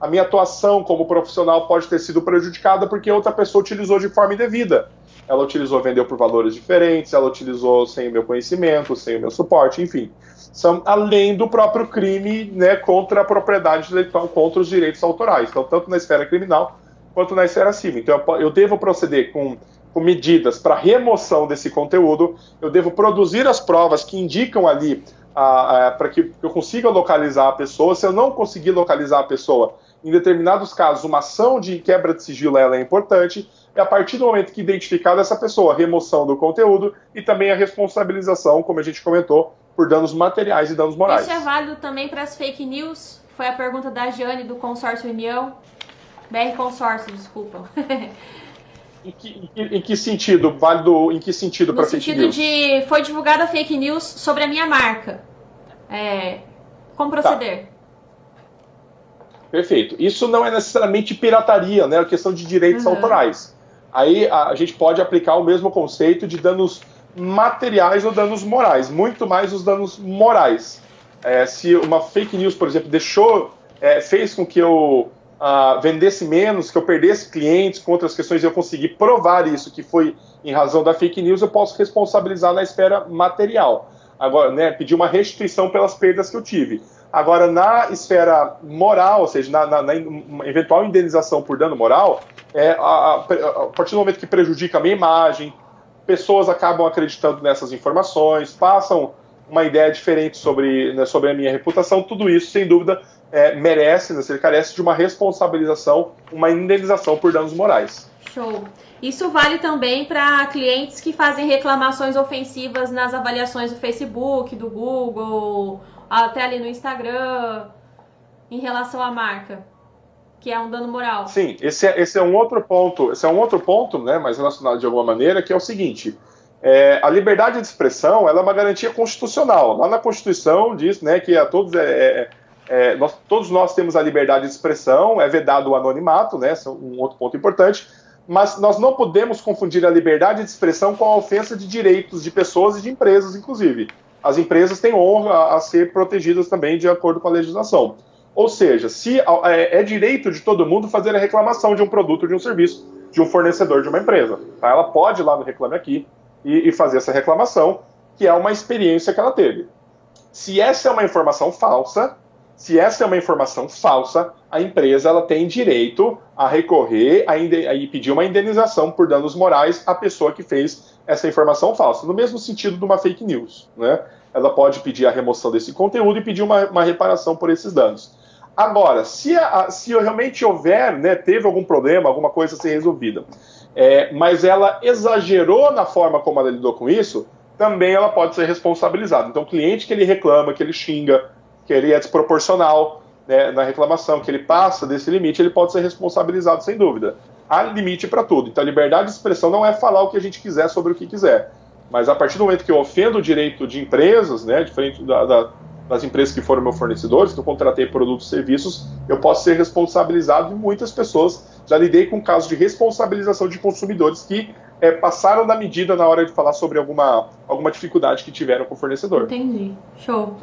a minha atuação como profissional pode ter sido prejudicada porque outra pessoa utilizou de forma indevida. Ela utilizou, vendeu por valores diferentes, ela utilizou sem o meu conhecimento, sem o meu suporte, enfim. São além do próprio crime, né, contra a propriedade intelectual, contra os direitos autorais. Então, tanto na esfera criminal quanto na esfera civil. Então, eu devo proceder com medidas para remoção desse conteúdo, eu devo produzir as provas que indicam ali para que eu consiga localizar a pessoa. Se eu não conseguir localizar a pessoa, em determinados casos, uma ação de quebra de sigilo ela é importante, e a partir do momento que identificada essa pessoa, a remoção do conteúdo e também a responsabilização, como a gente comentou, por danos materiais e danos morais. Isso é válido também para as fake news? Foi a pergunta da Jane, do Consórcio União. BR Consórcio, desculpa. Em que sentido? Válido em que sentido para fake news? No sentido de, foi divulgada fake news sobre a minha marca. Como proceder? Tá. Perfeito. Isso não é necessariamente pirataria, né? É questão de direitos autorais. Aí a gente pode aplicar o mesmo conceito de danos materiais ou danos morais, muito mais os danos morais. Se uma fake news, por exemplo, fez com que eu vendesse menos, que eu perdesse clientes com outras questões, e eu consegui provar isso, que foi em razão da fake news, eu posso responsabilizar na esfera material. Agora, né, pedir uma restituição pelas perdas que eu tive. Agora, na esfera moral, ou seja, na eventual indenização por dano moral, a partir do momento que prejudica a minha imagem, pessoas acabam acreditando nessas informações, passam uma ideia diferente sobre a minha reputação, tudo isso, sem dúvida, merece, né, ele carece de uma responsabilização, uma indenização por danos morais. Show. Isso vale também para clientes que fazem reclamações ofensivas nas avaliações do Facebook, do Google, até ali no Instagram, em relação à marca, que é um dano moral. Sim, esse é um outro ponto, né, mais relacionado de alguma maneira, que é o seguinte: a liberdade de expressão, ela é uma garantia constitucional. Lá na Constituição diz, né, que todos nós temos a liberdade de expressão, é vedado o anonimato, né, esse é um outro ponto importante, mas nós não podemos confundir a liberdade de expressão com a ofensa de direitos de pessoas e de empresas, inclusive. As empresas têm honra a ser protegidas também de acordo com a legislação. Ou seja, se é direito de todo mundo fazer a reclamação de um produto, de um serviço, de um fornecedor de uma empresa. Tá? Ela pode ir lá no Reclame Aqui e fazer essa reclamação, que é uma experiência que ela teve. Se essa é uma informação falsa, a empresa ela tem direito a recorrer e pedir uma indenização por danos morais à pessoa que fez essa informação falsa. No mesmo sentido de uma fake news, né? Ela pode pedir a remoção desse conteúdo e pedir uma reparação por esses danos. Agora, se realmente houver, né, teve algum problema, alguma coisa a ser resolvida, mas ela exagerou na forma como ela lidou com isso, também ela pode ser responsabilizada. Então, o cliente que ele reclama, que ele xinga, que ele é desproporcional, né, na reclamação, que ele passa desse limite, ele pode ser responsabilizado sem dúvida. Há limite para tudo. Então, a liberdade de expressão não é falar o que a gente quiser sobre o que quiser. Mas a partir do momento que eu ofendo o direito de empresas, né, diferente das empresas que foram meus fornecedores, que eu contratei produtos e serviços, eu posso ser responsabilizado, e muitas pessoas já lidei com casos de responsabilização de consumidores que passaram da medida na hora de falar sobre alguma dificuldade que tiveram com o fornecedor. Entendi. Show.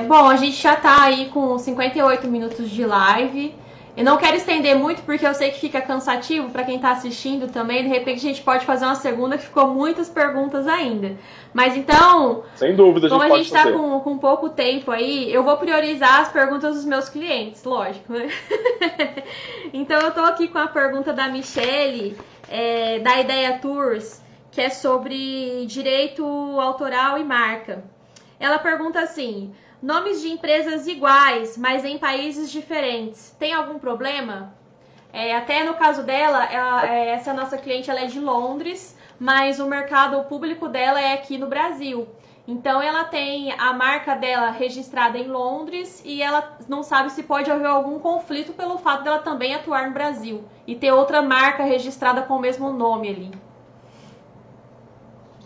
Bom, a gente já tá aí com 58 minutos de live. Eu não quero estender muito porque eu sei que fica cansativo para quem tá assistindo também. De repente a gente pode fazer uma segunda, que ficou muitas perguntas ainda. Mas então, sem dúvida, como a gente tá com pouco tempo aí, eu vou priorizar as perguntas dos meus clientes, lógico, né? Então eu tô aqui com a pergunta da Michele, da Ideia Tours, que é sobre direito autoral e marca. Ela pergunta assim: nomes de empresas iguais, mas em países diferentes, tem algum problema? Até no caso dela, essa nossa cliente ela é de Londres, mas o mercado público dela é aqui no Brasil. Então ela tem a marca dela registrada em Londres e ela não sabe se pode haver algum conflito pelo fato dela também atuar no Brasil e ter outra marca registrada com o mesmo nome ali.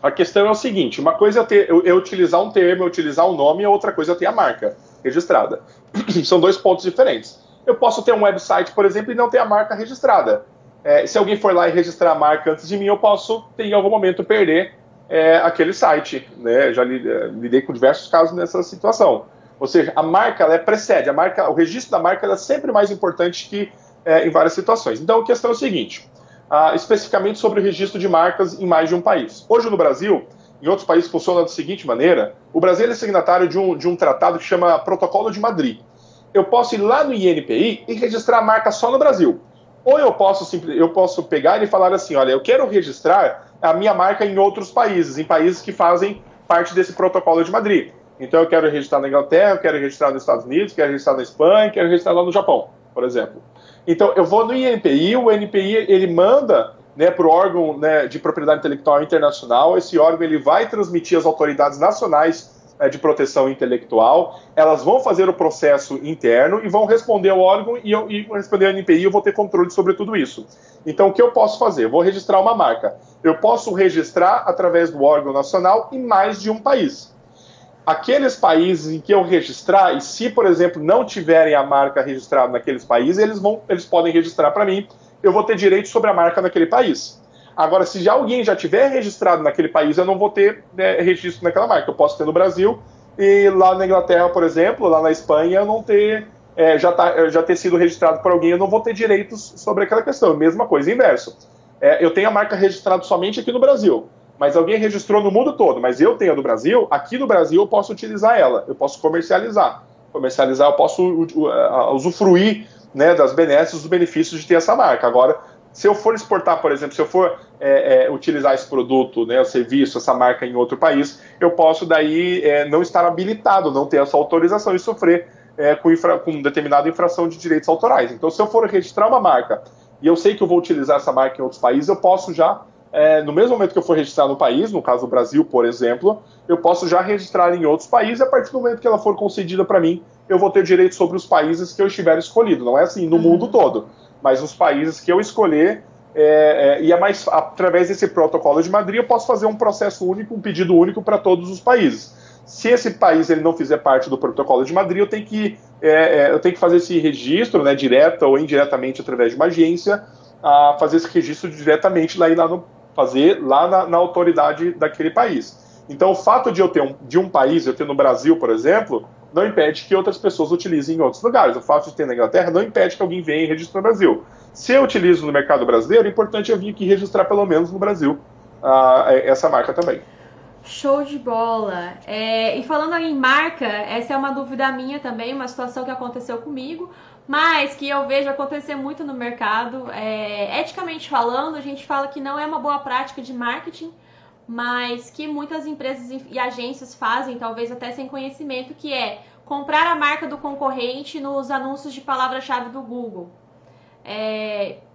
A questão é o seguinte: uma coisa é eu utilizar um termo, eu utilizar um nome, e outra coisa é ter a marca registrada. São dois pontos diferentes. Eu posso ter um website, por exemplo, e não ter a marca registrada. Se alguém for lá e registrar a marca antes de mim, eu posso, em algum momento, perder aquele site. Né? Já lidei com diversos casos nessa situação. Ou seja, a marca ela precede, o registro da marca ela é sempre mais importante que em várias situações. Então a questão é o seguinte, especificamente sobre o registro de marcas em mais de um país. Hoje no Brasil, em outros países funciona da seguinte maneira, o Brasil é signatário de um tratado que chama Protocolo de Madrid. Eu posso ir lá no INPI e registrar a marca só no Brasil. Ou eu posso pegar e falar assim, olha, eu quero registrar a minha marca em outros países, em países que fazem parte desse Protocolo de Madrid. Então eu quero registrar na Inglaterra, eu quero registrar nos Estados Unidos, quero registrar na Espanha, quero registrar lá no Japão, por exemplo. Então eu vou no INPI, o INPI ele manda, né, para o órgão, né, de propriedade intelectual internacional, esse órgão ele vai transmitir às autoridades nacionais de proteção intelectual, elas vão fazer o processo interno e vão responder ao órgão e responder ao INPI, eu vou ter controle sobre tudo isso. Então, o que eu posso fazer? Eu vou registrar uma marca. Eu posso registrar através do órgão nacional em mais de um país. Aqueles países em que eu registrar, e se, por exemplo, não tiverem a marca registrada naqueles países, eles podem registrar para mim, eu vou ter direito sobre a marca naquele país. Agora, se alguém já tiver registrado naquele país, eu não vou ter, né, registro naquela marca. Eu posso ter no Brasil e lá na Inglaterra, por exemplo, lá na Espanha, eu não ter, já ter sido registrado por alguém, eu não vou ter direitos sobre aquela questão. Mesma coisa, inverso. Eu tenho a marca registrada somente aqui no Brasil, mas alguém registrou no mundo todo, mas eu tenho a do Brasil, aqui no Brasil eu posso utilizar ela, eu posso comercializar. Eu posso usufruir, né, das benesses, dos benefícios de ter essa marca. Agora, se eu for exportar, por exemplo, se eu for utilizar esse produto, né, o serviço, essa marca em outro país, eu posso daí não estar habilitado, não ter essa autorização e sofrer com determinada infração de direitos autorais. Então, se eu for registrar uma marca e eu sei que eu vou utilizar essa marca em outros países, eu posso já, no mesmo momento que eu for registrar no país, no caso do Brasil, por exemplo, eu posso já registrar em outros países e a partir do momento que ela for concedida para mim, eu vou ter direito sobre os países que eu estiver escolhido. Não é assim no mundo todo, mas os países que eu escolher, e através desse Protocolo de Madrid, eu posso fazer um processo único, um pedido único para todos os países. Se esse país ele não fizer parte do Protocolo de Madrid, eu tenho que fazer esse registro, né, direta ou indiretamente através de uma agência, fazer esse registro diretamente na autoridade daquele país. Então, o fato de eu ter um país, eu ter no Brasil, por exemplo, não impede que outras pessoas utilizem em outros lugares. O fato de ter na Inglaterra não impede que alguém venha e registre no Brasil. Se eu utilizo no mercado brasileiro, é importante eu vir aqui registrar pelo menos no Brasil essa marca também. Show de bola! E falando em marca, essa é uma dúvida minha também, uma situação que aconteceu comigo, mas que eu vejo acontecer muito no mercado. Eticamente falando, a gente fala que não é uma boa prática de marketing, mas que muitas empresas e agências fazem, talvez até sem conhecimento, que é comprar a marca do concorrente nos anúncios de palavra-chave do Google.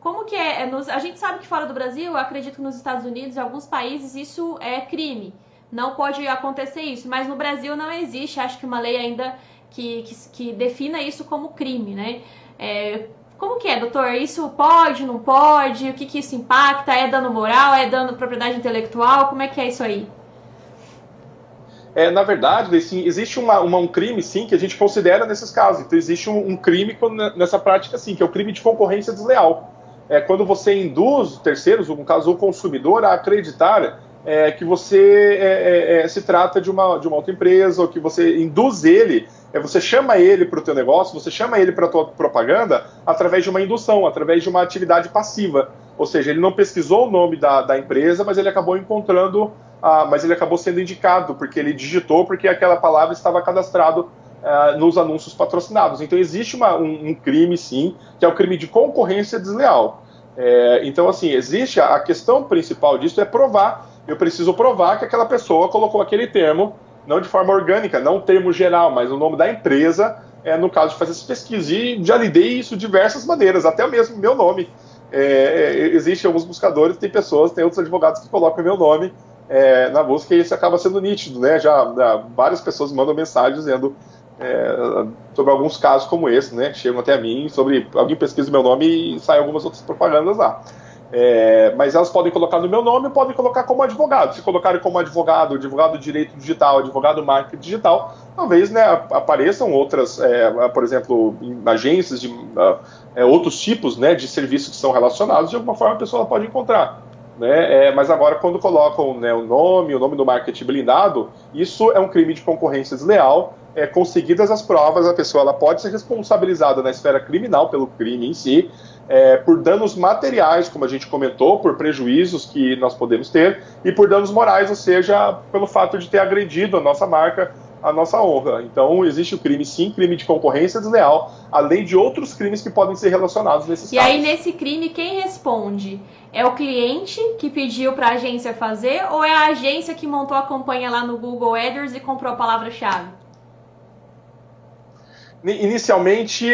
Como que é? A gente sabe que fora do Brasil, eu acredito que nos Estados Unidos, em alguns países, isso é crime. Não pode acontecer isso, mas no Brasil não existe, acho que uma lei ainda que defina isso como crime, né? Como que é, doutor? Isso pode, não pode? O que isso impacta? É dano moral? É dano à propriedade intelectual? Como é que é isso aí? Na verdade, assim, existe um crime, sim, que a gente considera nesses casos. Então, existe um crime nessa prática, sim, que é o crime de concorrência desleal. Quando você induz terceiros, no caso o consumidor, a acreditar que você se trata de uma outra empresa, ou que você induz ele, você chama ele para o teu negócio, você chama ele para a tua propaganda através de uma indução, através de uma atividade passiva. Ou seja, ele não pesquisou o nome da empresa, mas ele acabou encontrando, mas ele acabou sendo indicado, porque ele digitou, porque aquela palavra estava cadastrado nos anúncios patrocinados. Então existe um crime, sim, que é o crime de concorrência desleal. Então, assim, existe a questão principal disso é provar. Eu preciso provar que aquela pessoa colocou aquele termo, não de forma orgânica, não o termo geral, mas o nome da empresa, no caso de fazer essa pesquisa. E já lidei isso de diversas maneiras, até mesmo meu nome. Existem alguns buscadores, tem outros advogados que colocam meu nome na busca, e isso acaba sendo nítido, né? Já várias pessoas mandam mensagem dizendo sobre alguns casos como esse, né? Chegam até a mim, sobre alguém pesquisa meu nome e saem algumas outras propagandas lá. Mas elas podem colocar no meu nome, podem colocar como advogado. Se colocarem como advogado de direito digital, advogado marketing digital, talvez, né, apareçam outras, por exemplo, agências de outros tipos, né, de serviços que são relacionados, de alguma forma a pessoa pode encontrar. né? Mas agora, quando colocam, né, o nome do marketing blindado, isso é um crime de concorrência desleal. Conseguidas as provas, a pessoa ela pode ser responsabilizada na esfera criminal pelo crime em si, por danos materiais, como a gente comentou, por prejuízos que nós podemos ter, e por danos morais, ou seja, pelo fato de ter agredido a nossa marca, a nossa honra. Então, existe o crime, sim, crime de concorrência desleal, além de outros crimes que podem ser relacionados nesses casos. E aí, nesse crime, quem responde? É o cliente que pediu para a agência fazer, ou é a agência que montou a campanha lá no Google AdWords e comprou a palavra-chave? Inicialmente,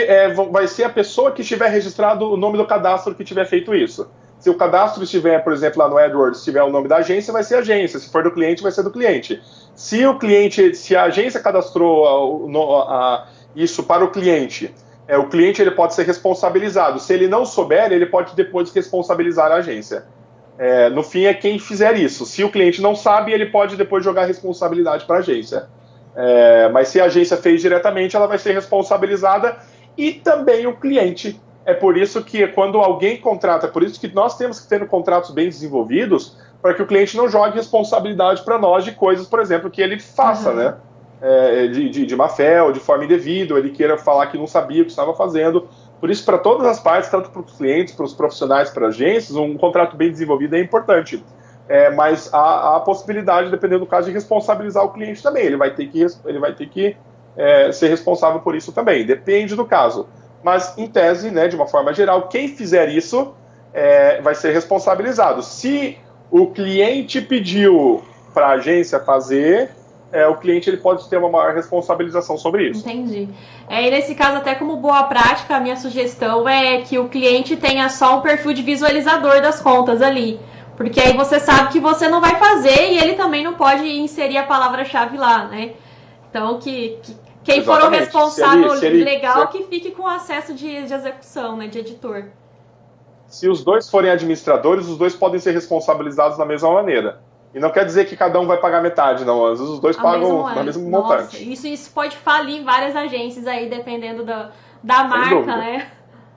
vai ser a pessoa que tiver registrado o nome do cadastro que tiver feito isso. Se o cadastro estiver, por exemplo, lá no AdWords, tiver o nome da agência, vai ser a agência. Se for do cliente, vai ser do cliente. Se a agência cadastrou isso para o cliente ele pode ser responsabilizado. Se ele não souber, ele pode depois responsabilizar a agência. No fim, é quem fizer isso. Se o cliente não sabe, ele pode depois jogar a responsabilidade para a agência. Mas se a agência fez diretamente, ela vai ser responsabilizada, e também o cliente. É por isso que quando alguém contrata, por isso que nós temos que ter contratos bem desenvolvidos, para que o cliente não jogue responsabilidade para nós de coisas, por exemplo, que ele faça, né? De má fé ou de forma indevida, ou ele queira falar que não sabia o que estava fazendo. Por isso, para todas as partes, tanto para os clientes, para os profissionais, para agências, um contrato bem desenvolvido é importante. Mas há a possibilidade, dependendo do caso, de responsabilizar o cliente também. Ele vai ter que ser responsável por isso também. Depende do caso. Mas, em tese, né, de uma forma geral, quem fizer isso vai ser responsabilizado. Se o cliente pediu para a agência fazer, o cliente ele pode ter uma maior responsabilização sobre isso. Entendi. E nesse caso, até como boa prática, a minha sugestão é que o cliente tenha só um perfil de visualizador das contas ali. Porque aí você sabe que você não vai fazer e ele também não pode inserir a palavra-chave lá, né? Então, quem for o responsável legal que fique com acesso de execução, né? De editor. Se os dois forem administradores, os dois podem ser responsabilizados da mesma maneira. E não quer dizer que cada um vai pagar metade, não. Às vezes os dois pagam na mesma montante. Isso pode falir em várias agências aí, dependendo da marca, né?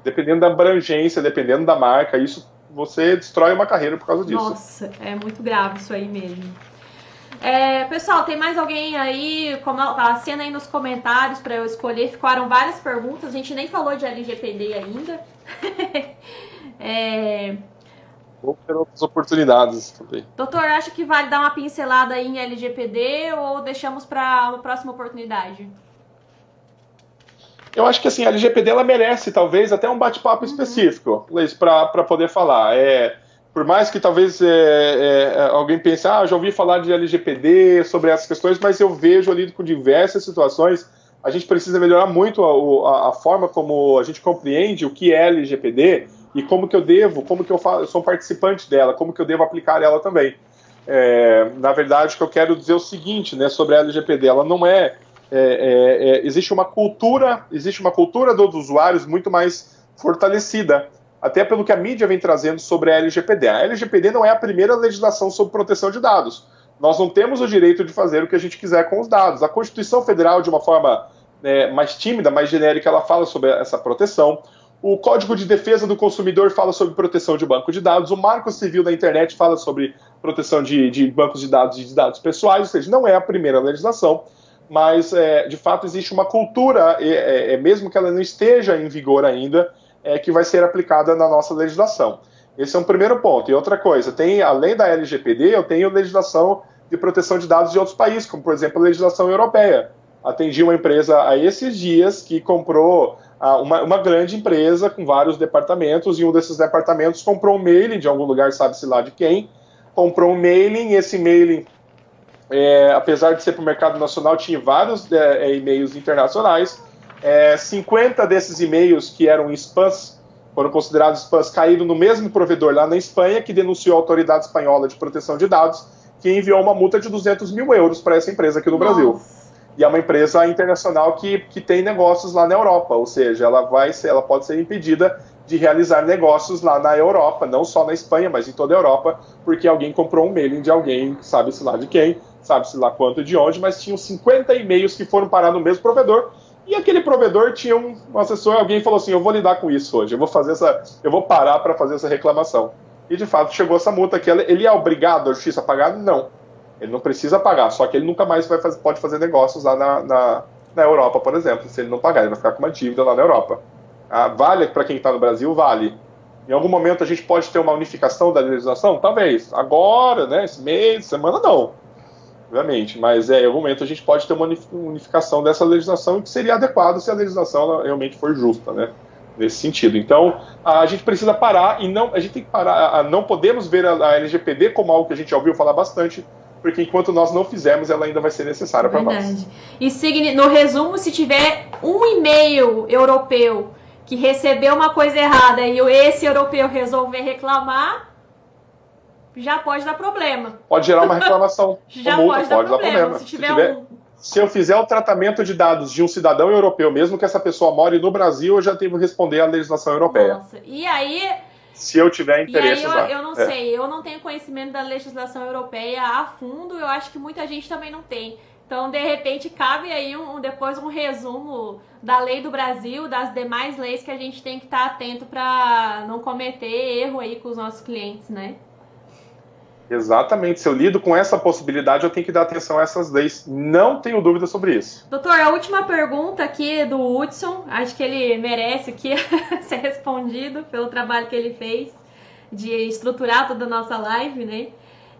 Dependendo da abrangência, dependendo da marca, isso você destrói uma carreira por causa disso. Nossa, é muito grave isso aí mesmo. Pessoal, tem mais alguém aí? Acena aí nos comentários para eu escolher. Ficaram várias perguntas, a gente nem falou de LGPD ainda. Vou ter outras oportunidades também. Doutor, acha que vale dar uma pincelada aí em LGPD ou deixamos para uma próxima oportunidade? Eu acho que assim, a LGPD ela merece talvez até um bate-papo específico para poder falar. Por mais que talvez alguém pense, já ouvi falar de LGPD, sobre essas questões, mas eu vejo ali com diversas situações, a gente precisa melhorar muito a forma como a gente compreende o que é LGPD e como que eu sou um participante dela, como que eu devo aplicar ela também. Na verdade, o que eu quero dizer é o seguinte, né, sobre a LGPD, ela não existe uma cultura dos usuários muito mais fortalecida, até pelo que a mídia vem trazendo sobre a LGPD. A LGPD não é a primeira legislação sobre proteção de dados. Nós não temos o direito de fazer o que a gente quiser com os dados. A Constituição Federal, de uma forma mais tímida, mais genérica, ela fala sobre essa proteção. O Código de Defesa do Consumidor fala sobre proteção de banco de dados. O Marco Civil da Internet fala sobre proteção de bancos de dados e de dados pessoais. Ou seja, não é a primeira legislação, mas, de fato, existe uma cultura, mesmo que ela não esteja em vigor ainda, que vai ser aplicada na nossa legislação. Esse é um primeiro ponto. E outra coisa, além da LGPD, eu tenho legislação de proteção de dados de outros países, como, por exemplo, a legislação europeia. Atendi uma empresa há esses dias que comprou uma grande empresa com vários departamentos, e um desses departamentos comprou um mailing de algum lugar, sabe-se lá de quem, comprou um mailing, e esse mailing, apesar de ser para o mercado nacional, tinha vários e-mails internacionais. 50 desses e-mails que eram spams, foram considerados spams, caíram no mesmo provedor lá na Espanha, que denunciou a autoridade espanhola de proteção de dados, que enviou uma multa de 200 mil euros para essa empresa aqui no Brasil. E é uma empresa internacional que tem negócios lá na Europa, ou seja, ela pode ser impedida de realizar negócios lá na Europa, não só na Espanha, mas em toda a Europa, porque alguém comprou um mailing de alguém, sabe-se lá de quem, sabe-se lá quanto de onde, mas tinham 50 e-mails que foram parar no mesmo provedor, e aquele provedor tinha um assessor, alguém falou assim, eu vou lidar com isso hoje, eu vou parar para fazer essa reclamação. e de fato chegou essa multa que ele é obrigado à justiça a pagar? Não. Ele não precisa pagar, só que ele nunca mais pode fazer negócios lá na Europa, por exemplo. Se ele não pagar, ele vai ficar com uma dívida lá na Europa. Vale para quem está no Brasil? Vale. Em algum momento a gente pode ter uma unificação da legislação? Talvez. Agora, né, esse mês, semana, não. Obviamente. Mas em algum momento a gente pode ter uma unificação dessa legislação, que seria adequado se a legislação ela realmente for justa, né? Nesse sentido. Então, a gente precisa parar a gente tem que parar. Não podemos ver a LGPD como algo que a gente já ouviu falar bastante, porque enquanto nós não fizermos, ela ainda vai ser necessária para nós. E Signy, no resumo, se tiver um e-mail europeu que recebeu uma coisa errada e esse europeu resolver reclamar, já pode dar problema. Pode gerar uma reclamação. Já pode dar problema. Se eu fizer o tratamento de dados de um cidadão europeu, mesmo que essa pessoa more no Brasil, eu já tenho que responder à legislação europeia. Nossa, e aí... Se eu tiver interesse lá. Eu não sei, eu não tenho conhecimento da legislação europeia a fundo, eu acho que muita gente também não tem. Então, de repente, cabe aí depois um resumo da lei do Brasil, das demais leis que a gente tem que estar atento para não cometer erro aí com os nossos clientes, né? Exatamente. Se eu lido com essa possibilidade, eu tenho que dar atenção a essas leis. Não tenho dúvida sobre isso. Doutor, a última pergunta aqui do Hudson, acho que ele merece aqui ser respondido pelo trabalho que ele fez de estruturar toda a nossa live, né?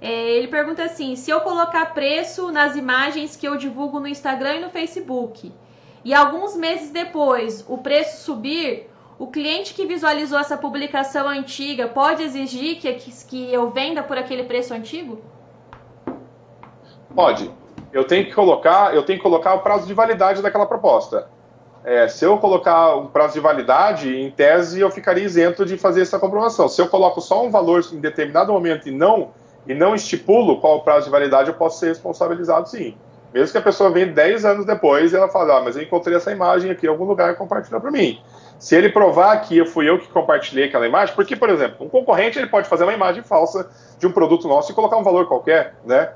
Ele pergunta assim, se eu colocar preço nas imagens que eu divulgo no Instagram e no Facebook, e alguns meses depois o preço subir, o cliente que visualizou essa publicação antiga pode exigir que eu venda por aquele preço antigo? Pode. Eu tenho que colocar o prazo de validade daquela proposta. Se eu colocar um prazo de validade, em tese eu ficaria isento de fazer essa comprovação. Se eu coloco só um valor em determinado momento e não estipulo qual o prazo de validade, eu posso ser responsabilizado, sim. Mesmo que a pessoa venha 10 anos depois e ela fala, mas eu encontrei essa imagem aqui em algum lugar e compartilhou para mim. Se ele provar que fui eu que compartilhei aquela imagem, porque, por exemplo, um concorrente ele pode fazer uma imagem falsa de um produto nosso e colocar um valor qualquer, né?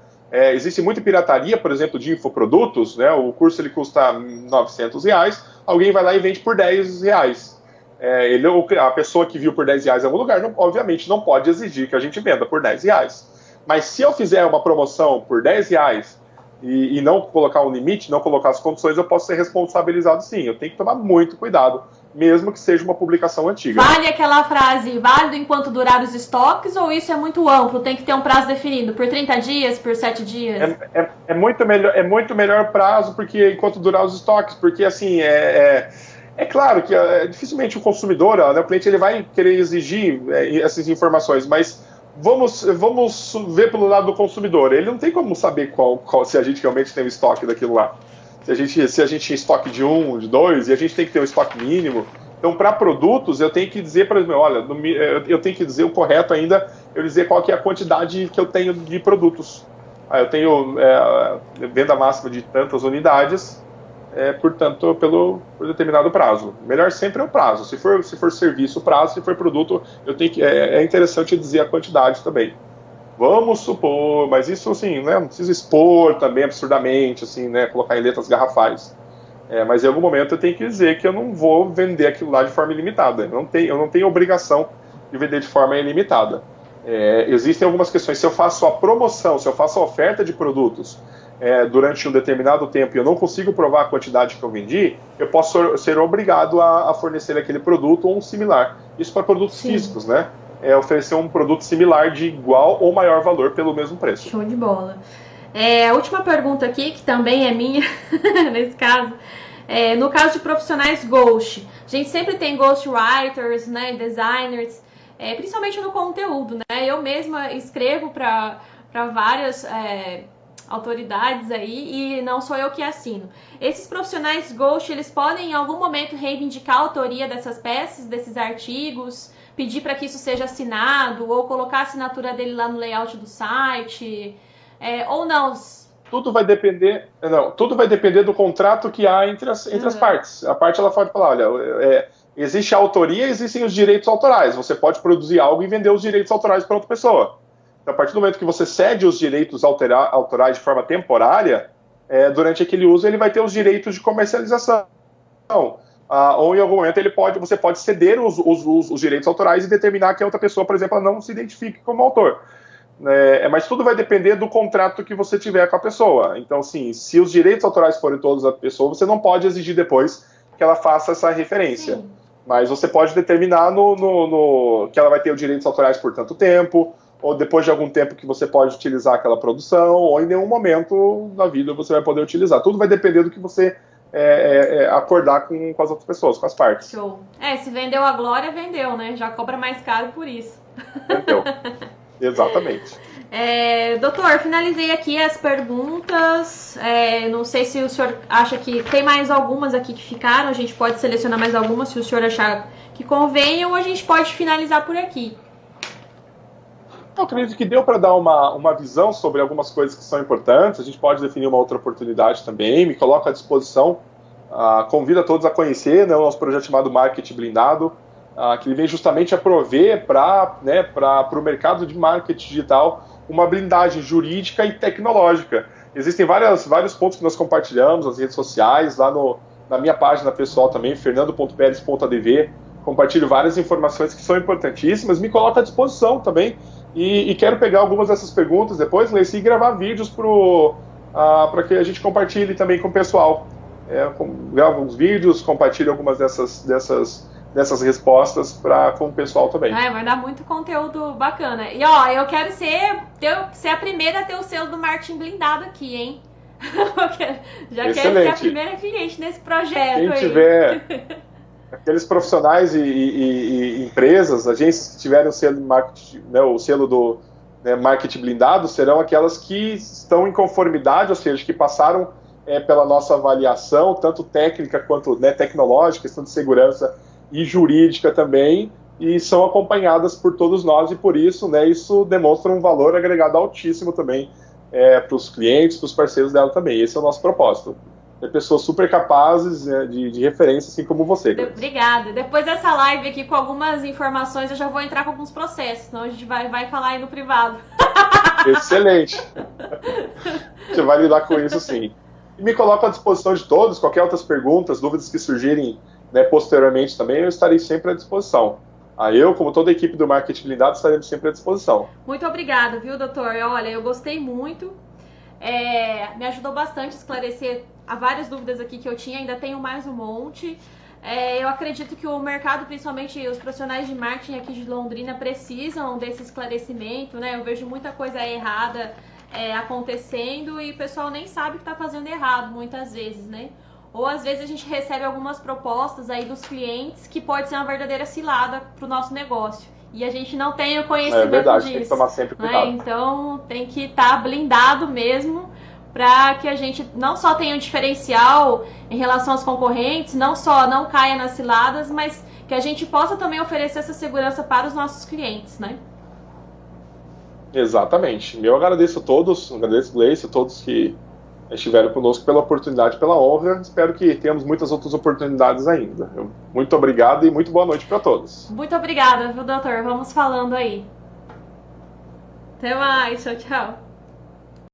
Existe muita pirataria, por exemplo, de infoprodutos, né? O curso ele custa R$900, alguém vai lá e vende por R$10. A pessoa que viu por R$10 em algum lugar, obviamente, não pode exigir que a gente venda por R$10. Mas se eu fizer uma promoção por R$10 e não colocar um limite, não colocar as condições, eu posso ser responsabilizado, sim. Eu tenho que tomar muito cuidado, mesmo que seja uma publicação antiga. Vale aquela frase, válido enquanto durar os estoques, ou isso é muito amplo? Tem que ter um prazo definido, por 30 dias, por 7 dias? É muito melhor prazo porque enquanto durar os estoques, porque assim, é claro que dificilmente o consumidor, né, o cliente, ele vai querer exigir essas informações, mas vamos ver pelo lado do consumidor. Ele não tem como saber se a gente realmente tem o estoque daquilo lá. Se a gente tem estoque de 1, de 2, e a gente tem que ter um estoque mínimo. Então, para produtos, eu tenho que dizer, por exemplo, olha, eu tenho que dizer o correto ainda, eu dizer qual que é a quantidade que eu tenho de produtos. Eu tenho venda máxima de tantas unidades, portanto, por determinado prazo. Melhor sempre é o prazo. Se for serviço, o prazo. Se for produto, é interessante dizer a quantidade também. Vamos supor, mas isso assim, né, não precisa expor também absurdamente, assim, né, colocar em letras garrafais. Mas em algum momento eu tenho que dizer que eu não vou vender aquilo lá de forma ilimitada. Eu não tenho obrigação de vender de forma ilimitada. Existem algumas questões. Se eu faço a promoção, se eu faço a oferta de produtos durante um determinado tempo e eu não consigo provar a quantidade que eu vendi, eu posso ser obrigado a fornecer aquele produto ou um similar. Isso para produtos físicos, né? Oferecer um produto similar de igual ou maior valor pelo mesmo preço. Show de bola. A última pergunta aqui, que também é minha, nesse caso, no caso de profissionais ghost, a gente sempre tem ghostwriters, né, designers, principalmente no conteúdo, né? Eu mesma escrevo para várias autoridades aí e não sou eu que assino. Esses profissionais ghost, eles podem em algum momento reivindicar a autoria dessas peças, desses artigos, pedir para que isso seja assinado ou colocar a assinatura dele lá no layout do site, ou não? Tudo vai depender do contrato que há entre as partes. A parte ela pode falar, olha, existe a autoria, existem os direitos autorais. Você pode produzir algo e vender os direitos autorais para outra pessoa. Então, a partir do momento que você cede os direitos autorais de forma temporária, durante aquele uso ele vai ter os direitos de comercialização. ou em algum momento você pode ceder os direitos autorais e determinar que a outra pessoa, por exemplo, ela não se identifique como autor. Mas tudo vai depender do contrato que você tiver com a pessoa. Então, assim, se os direitos autorais forem todos da pessoa, você não pode exigir depois que ela faça essa referência. Sim. Mas você pode determinar que ela vai ter os direitos autorais por tanto tempo, ou depois de algum tempo que você pode utilizar aquela produção, ou em nenhum momento da vida você vai poder utilizar. Tudo vai depender do que você acordar com as outras pessoas, com as partes. Show. Se vendeu a glória, vendeu, né? Já cobra mais caro por isso. Vendeu. Exatamente. Doutor, finalizei aqui as perguntas. Não sei se o senhor acha que tem mais algumas aqui que ficaram. A gente pode selecionar mais algumas se o senhor achar que convém, ou a gente pode finalizar por aqui. Eu acredito que deu para dar uma visão sobre algumas coisas que são importantes. A gente pode definir uma outra oportunidade também. Me coloco à disposição. Convido a todos a conhecer, né, o nosso projeto chamado Marketing Blindado, que ele vem justamente a prover para o mercado de marketing digital uma blindagem jurídica e tecnológica. Existem vários pontos que nós compartilhamos nas redes sociais, lá na minha página pessoal também, fernando.peres.adv. Compartilho várias informações que são importantíssimas. Me coloco à disposição também. E quero pegar algumas dessas perguntas depois, Lacey, e gravar vídeos para que a gente compartilhe também com o pessoal. Gravo alguns vídeos, compartilho algumas dessas respostas com o pessoal também. Vai dar muito conteúdo bacana. E eu quero ser a primeira a ter o selo do marketing blindado aqui, hein? Já quero ser a primeira cliente nesse projeto. Quem tiver... Aqueles profissionais e empresas, agências que tiverem o selo, o selo do marketing blindado, serão aquelas que estão em conformidade, ou seja, que passaram pela nossa avaliação, tanto técnica quanto tecnológica, questão de segurança e jurídica também, e são acompanhadas por todos nós, e por isso, isso demonstra um valor agregado altíssimo também para os clientes, para os parceiros dela também. Esse é o nosso propósito. Pessoas super capazes de referência, assim como você. Obrigada. Depois dessa live aqui com algumas informações, eu já vou entrar com alguns processos, senão a gente vai falar aí no privado. Excelente. Você vai lidar com isso, sim. E me coloco à disposição de todos, qualquer outras perguntas, dúvidas que surgirem posteriormente também, eu estarei sempre à disposição. Eu, como toda a equipe do Marketing Blindado, estaremos sempre à disposição. Muito obrigada, viu, doutor? Olha, eu gostei muito. Me ajudou bastante a esclarecer várias dúvidas aqui que eu tinha, ainda tenho mais um monte. Eu acredito que o mercado, principalmente os profissionais de marketing aqui de Londrina, precisam desse esclarecimento, né? Eu vejo muita coisa errada acontecendo e o pessoal nem sabe que está fazendo errado muitas vezes, né? Ou às vezes a gente recebe algumas propostas aí dos clientes que pode ser uma verdadeira cilada para o nosso negócio. E a gente não tem o conhecimento disso. Tem que tomar sempre cuidado. Então tem que estar blindado mesmo, para que a gente não só tenha um diferencial em relação aos concorrentes, não só não caia nas ciladas, mas que a gente possa também oferecer essa segurança para os nossos clientes, né? Exatamente. Eu agradeço a todos, agradeço, Gleice, a todos que estiveram conosco pela oportunidade, pela honra. Espero que tenhamos muitas outras oportunidades ainda. Muito obrigado e muito boa noite para todos. Muito obrigada, viu, doutor? Vamos falando aí. Até mais. Tchau, tchau.